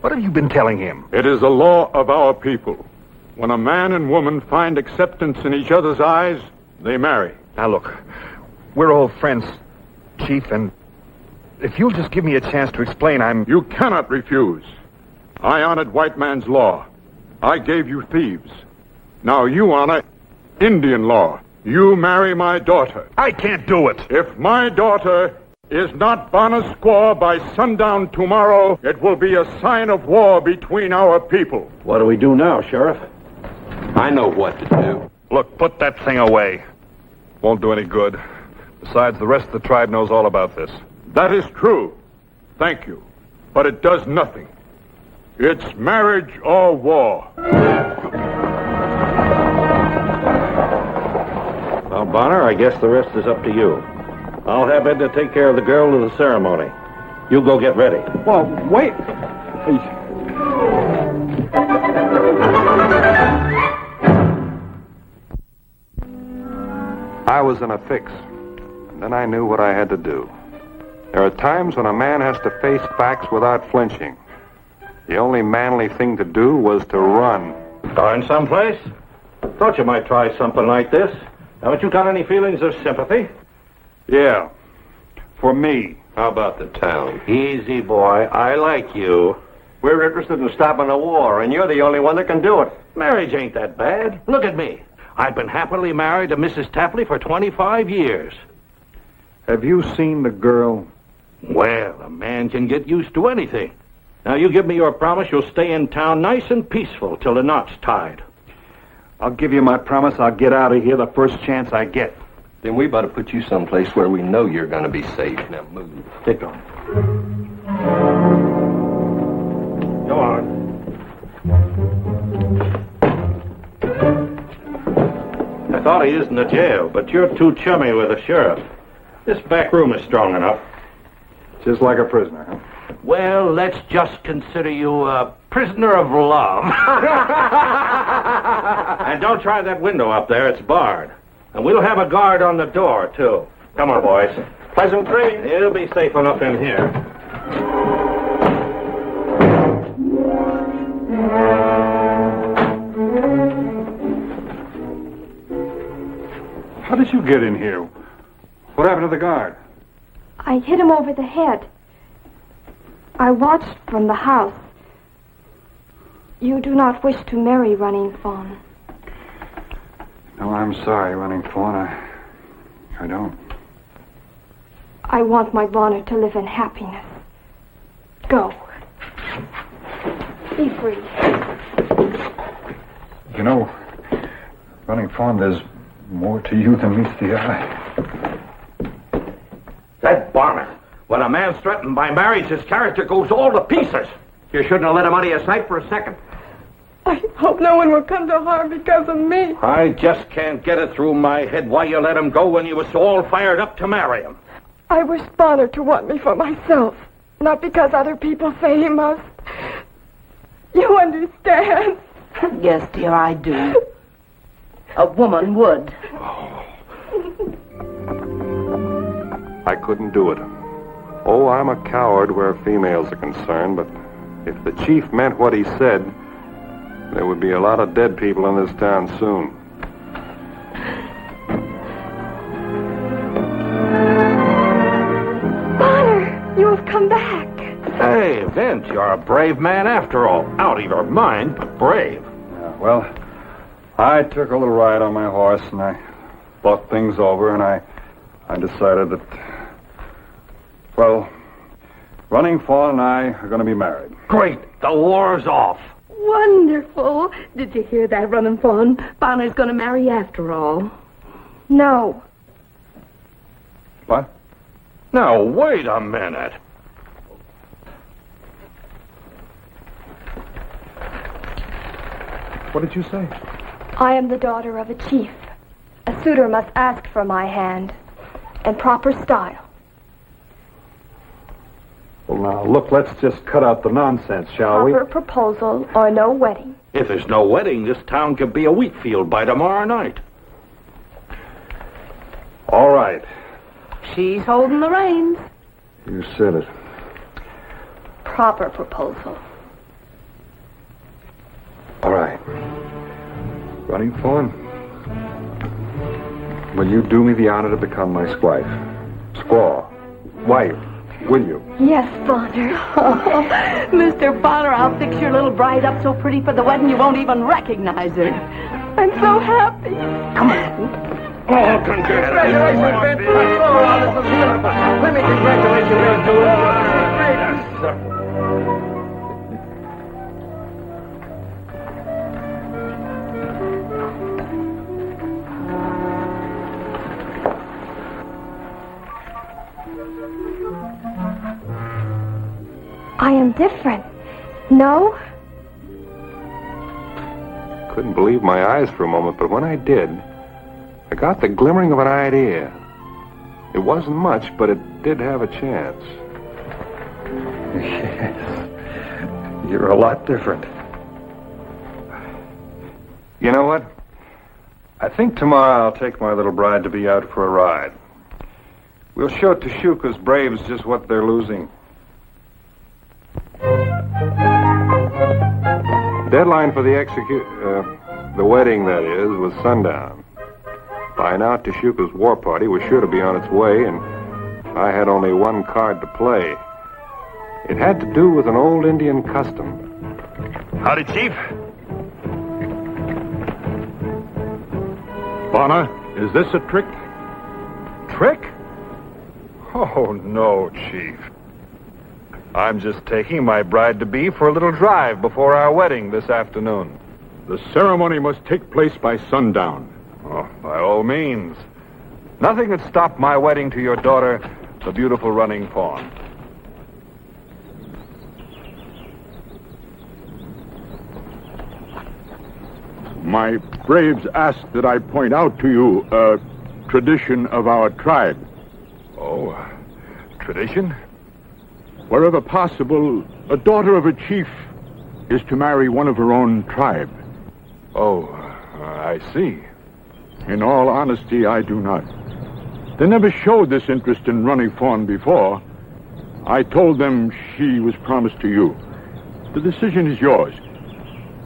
What have you been telling him? It is a law of our people. When a man and woman find acceptance in each other's eyes, they marry. Now look, we're old friends, Chief, and if you'll just give me a chance to explain, You cannot refuse. I honored white man's law. I gave you thieves. Now you honor Indian law. You marry my daughter. I can't do it. If my daughter is not Bonner's squaw by sundown tomorrow, it will be a sign of war between our people. What do we do now, Sheriff? I know what to do. Look, put that thing away. Won't do any good. Besides, the rest of the tribe knows all about this. That is true. Thank you. But it does nothing. It's marriage or war. Well, Bonner, I guess the rest is up to you. I'll have Edna take care of the girl to the ceremony. You go get ready. Well, wait. I was in a fix, and then I knew what I had to do. There are times when a man has to face facts without flinching. The only manly thing to do was to run. Going someplace? Thought you might try something like this. Haven't you got any feelings of sympathy? Yeah, for me. How about the town? Easy, boy. I like you. We're interested in stopping a war, and you're the only one that can do it. Marriage ain't that bad. Look at me. I've been happily married to Mrs. Tapley for 25 years. Have you seen the girl? Well, a man can get used to anything. Now, you give me your promise you'll stay in town nice and peaceful till the knot's tied. I'll give you my promise I'll get out of here the first chance I get. Then we better put you someplace where we know you're going to be safe. Now move. Get going. Go on. I thought he is in the jail, but you're too chummy with the sheriff. This back room is strong enough. Just like a prisoner, huh? Well, let's just consider you a prisoner of love. And don't try that window up there. It's barred. And we'll have a guard on the door, too. Come on, boys. Pleasant dreams. You'll be safe enough in here. How did you get in here? What happened to the guard? I hit him over the head. I watched from the house. You do not wish to marry Running Fawn. No, I'm sorry, Running Fawn. I don't. I want my Bonner to live in happiness. Go. Be free. You know, Running Fawn, there's more to you than meets the eye. That Bonner. When a man's threatened by marriage, his character goes all to pieces. You shouldn't have let him out of your sight for a second. I hope no one will come to harm because of me. I just can't get it through my head why you let him go when you was so all fired up to marry him. I wish Bonner to want me for myself, not because other people say he must. You understand? Yes, dear, I do. A woman would. I couldn't do it. Oh, I'm a coward where females are concerned, but if the chief meant what he said, there would be a lot of dead people in this town soon. Bonner, you have come back. Hey, Vince, you're a brave man after all. Out of your mind, but brave. Yeah, well, I took a little ride on my horse, and I thought things over, and I decided that, well, Running Fawn and I are going to be married. Great. The war's off. Wonderful. Did you hear that, Running Fawn? Bonner's going to marry after all. No. What? Now, wait a minute. What did you say? I am the daughter of a chief. A suitor must ask for my hand in proper style. Well, now, look, let's just cut out the nonsense, shall we? Proper proposal or no wedding. If there's no wedding, this town could be a wheat field by tomorrow night. All right. She's holding the reins. You said it. Proper proposal. All right. Running Fawn, will you do me the honor to become my squaw, wife, will you? Yes, Bonner. Oh, Mr. Bonner, I'll fix your little bride up so pretty for the wedding you won't even recognize her. I'm so happy. Come on. Oh, congratulations, Ben. This is wonderful. Let me congratulate you, Ben, too. I am different. No? Couldn't believe my eyes for a moment, but when I did, I got the glimmering of an idea. It wasn't much, but it did have a chance. Yes. You're a lot different. You know what? I think tomorrow I'll take my little bride-to-be out for a ride. We'll show Tashuka's braves just what they're losing. Deadline for the wedding, that is, was sundown. By now, Tashuka's war party was sure to be on its way, and I had only one card to play. It had to do with an old Indian custom. Howdy, Chief. Bonner, is this a trick? Trick? Oh, no, Chief. I'm just taking my bride-to-be for a little drive before our wedding this afternoon. The ceremony must take place by sundown. Oh, by all means. Nothing would stop my wedding to your daughter, the beautiful running fawn. My braves ask that I point out to you a tradition of our tribe. Oh, tradition? Wherever possible, a daughter of a chief is to marry one of her own tribe. Oh, I see. In all honesty, I do not. They never showed this interest in Running Fawn before. I told them she was promised to you. The decision is yours.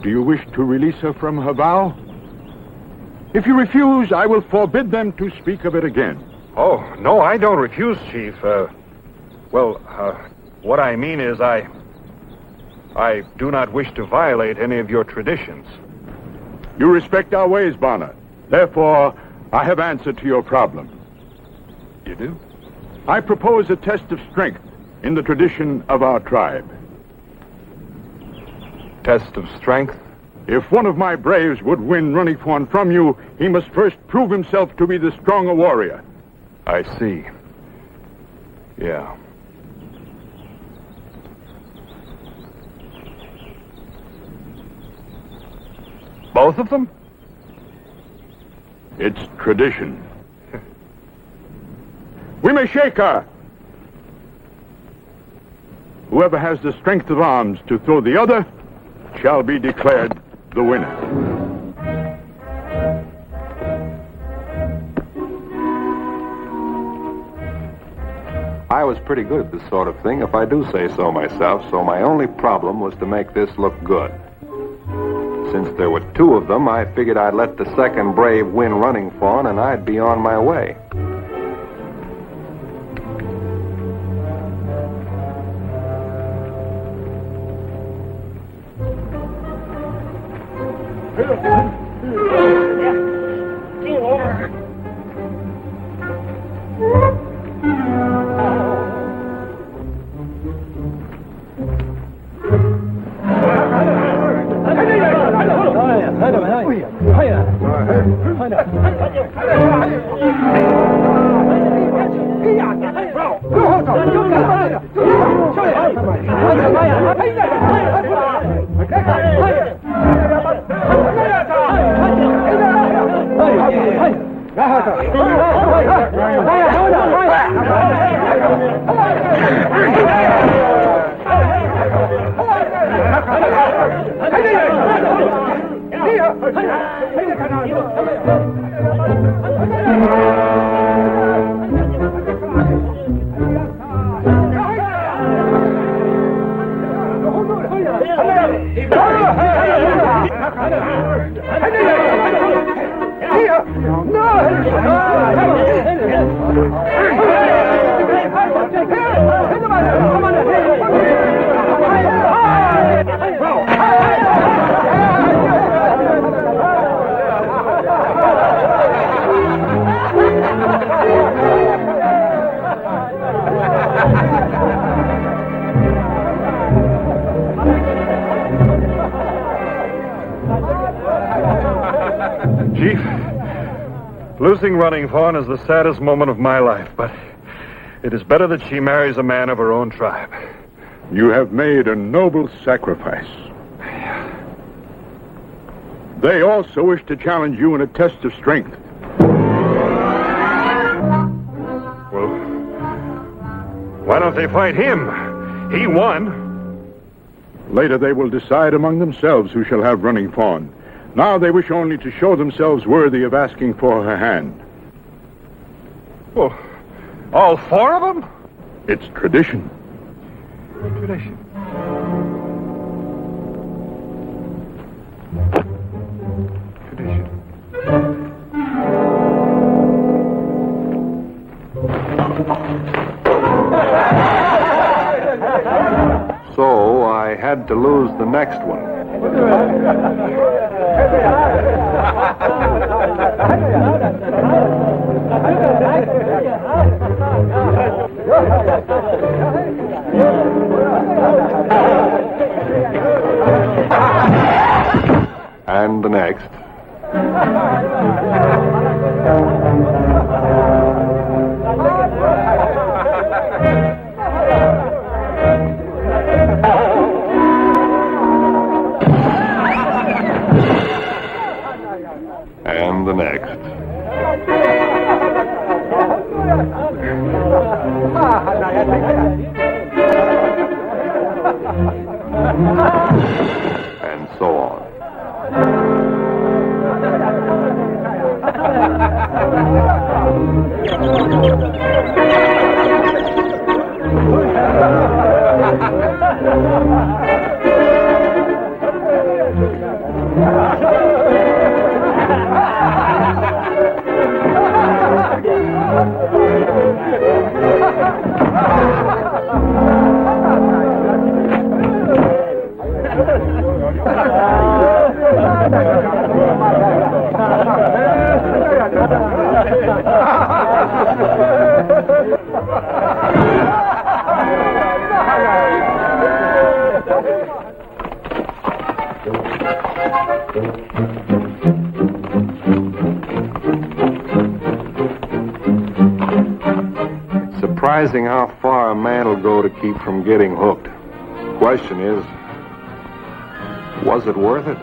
Do you wish to release her from her vow? If you refuse, I will forbid them to speak of it again. Oh, no, I don't refuse, Chief. What I mean is I do not wish to violate any of your traditions. You respect our ways, Bonner. Therefore, I have answered to your problem. You do? I propose a test of strength in the tradition of our tribe. Test of strength? If one of my braves would win Running Fawn from you, he must first prove himself to be the stronger warrior. I see. Yeah. Both of them? It's tradition. We may shake her. Whoever has the strength of arms to throw the other shall be declared the winner. I was pretty good at this sort of thing, if I do say so myself, so my only problem was to make this look good. Since there were two of them, I figured I'd let the second brave win Running Fawn, and I'd be on my way. Losing Running Fawn is the saddest moment of my life, but it is better that she marries a man of her own tribe. You have made a noble sacrifice. They also wish to challenge you in a test of strength. Well, why don't they fight him? He won. Later they will decide among themselves who shall have Running Fawn. Now they wish only to show themselves worthy of asking for her hand. Well, all four of them? It's tradition. Tradition. So I had to lose the next one. And the next. And the next. And so on. Surprising how far a man will go to keep from getting hooked. Question is, was it worth it?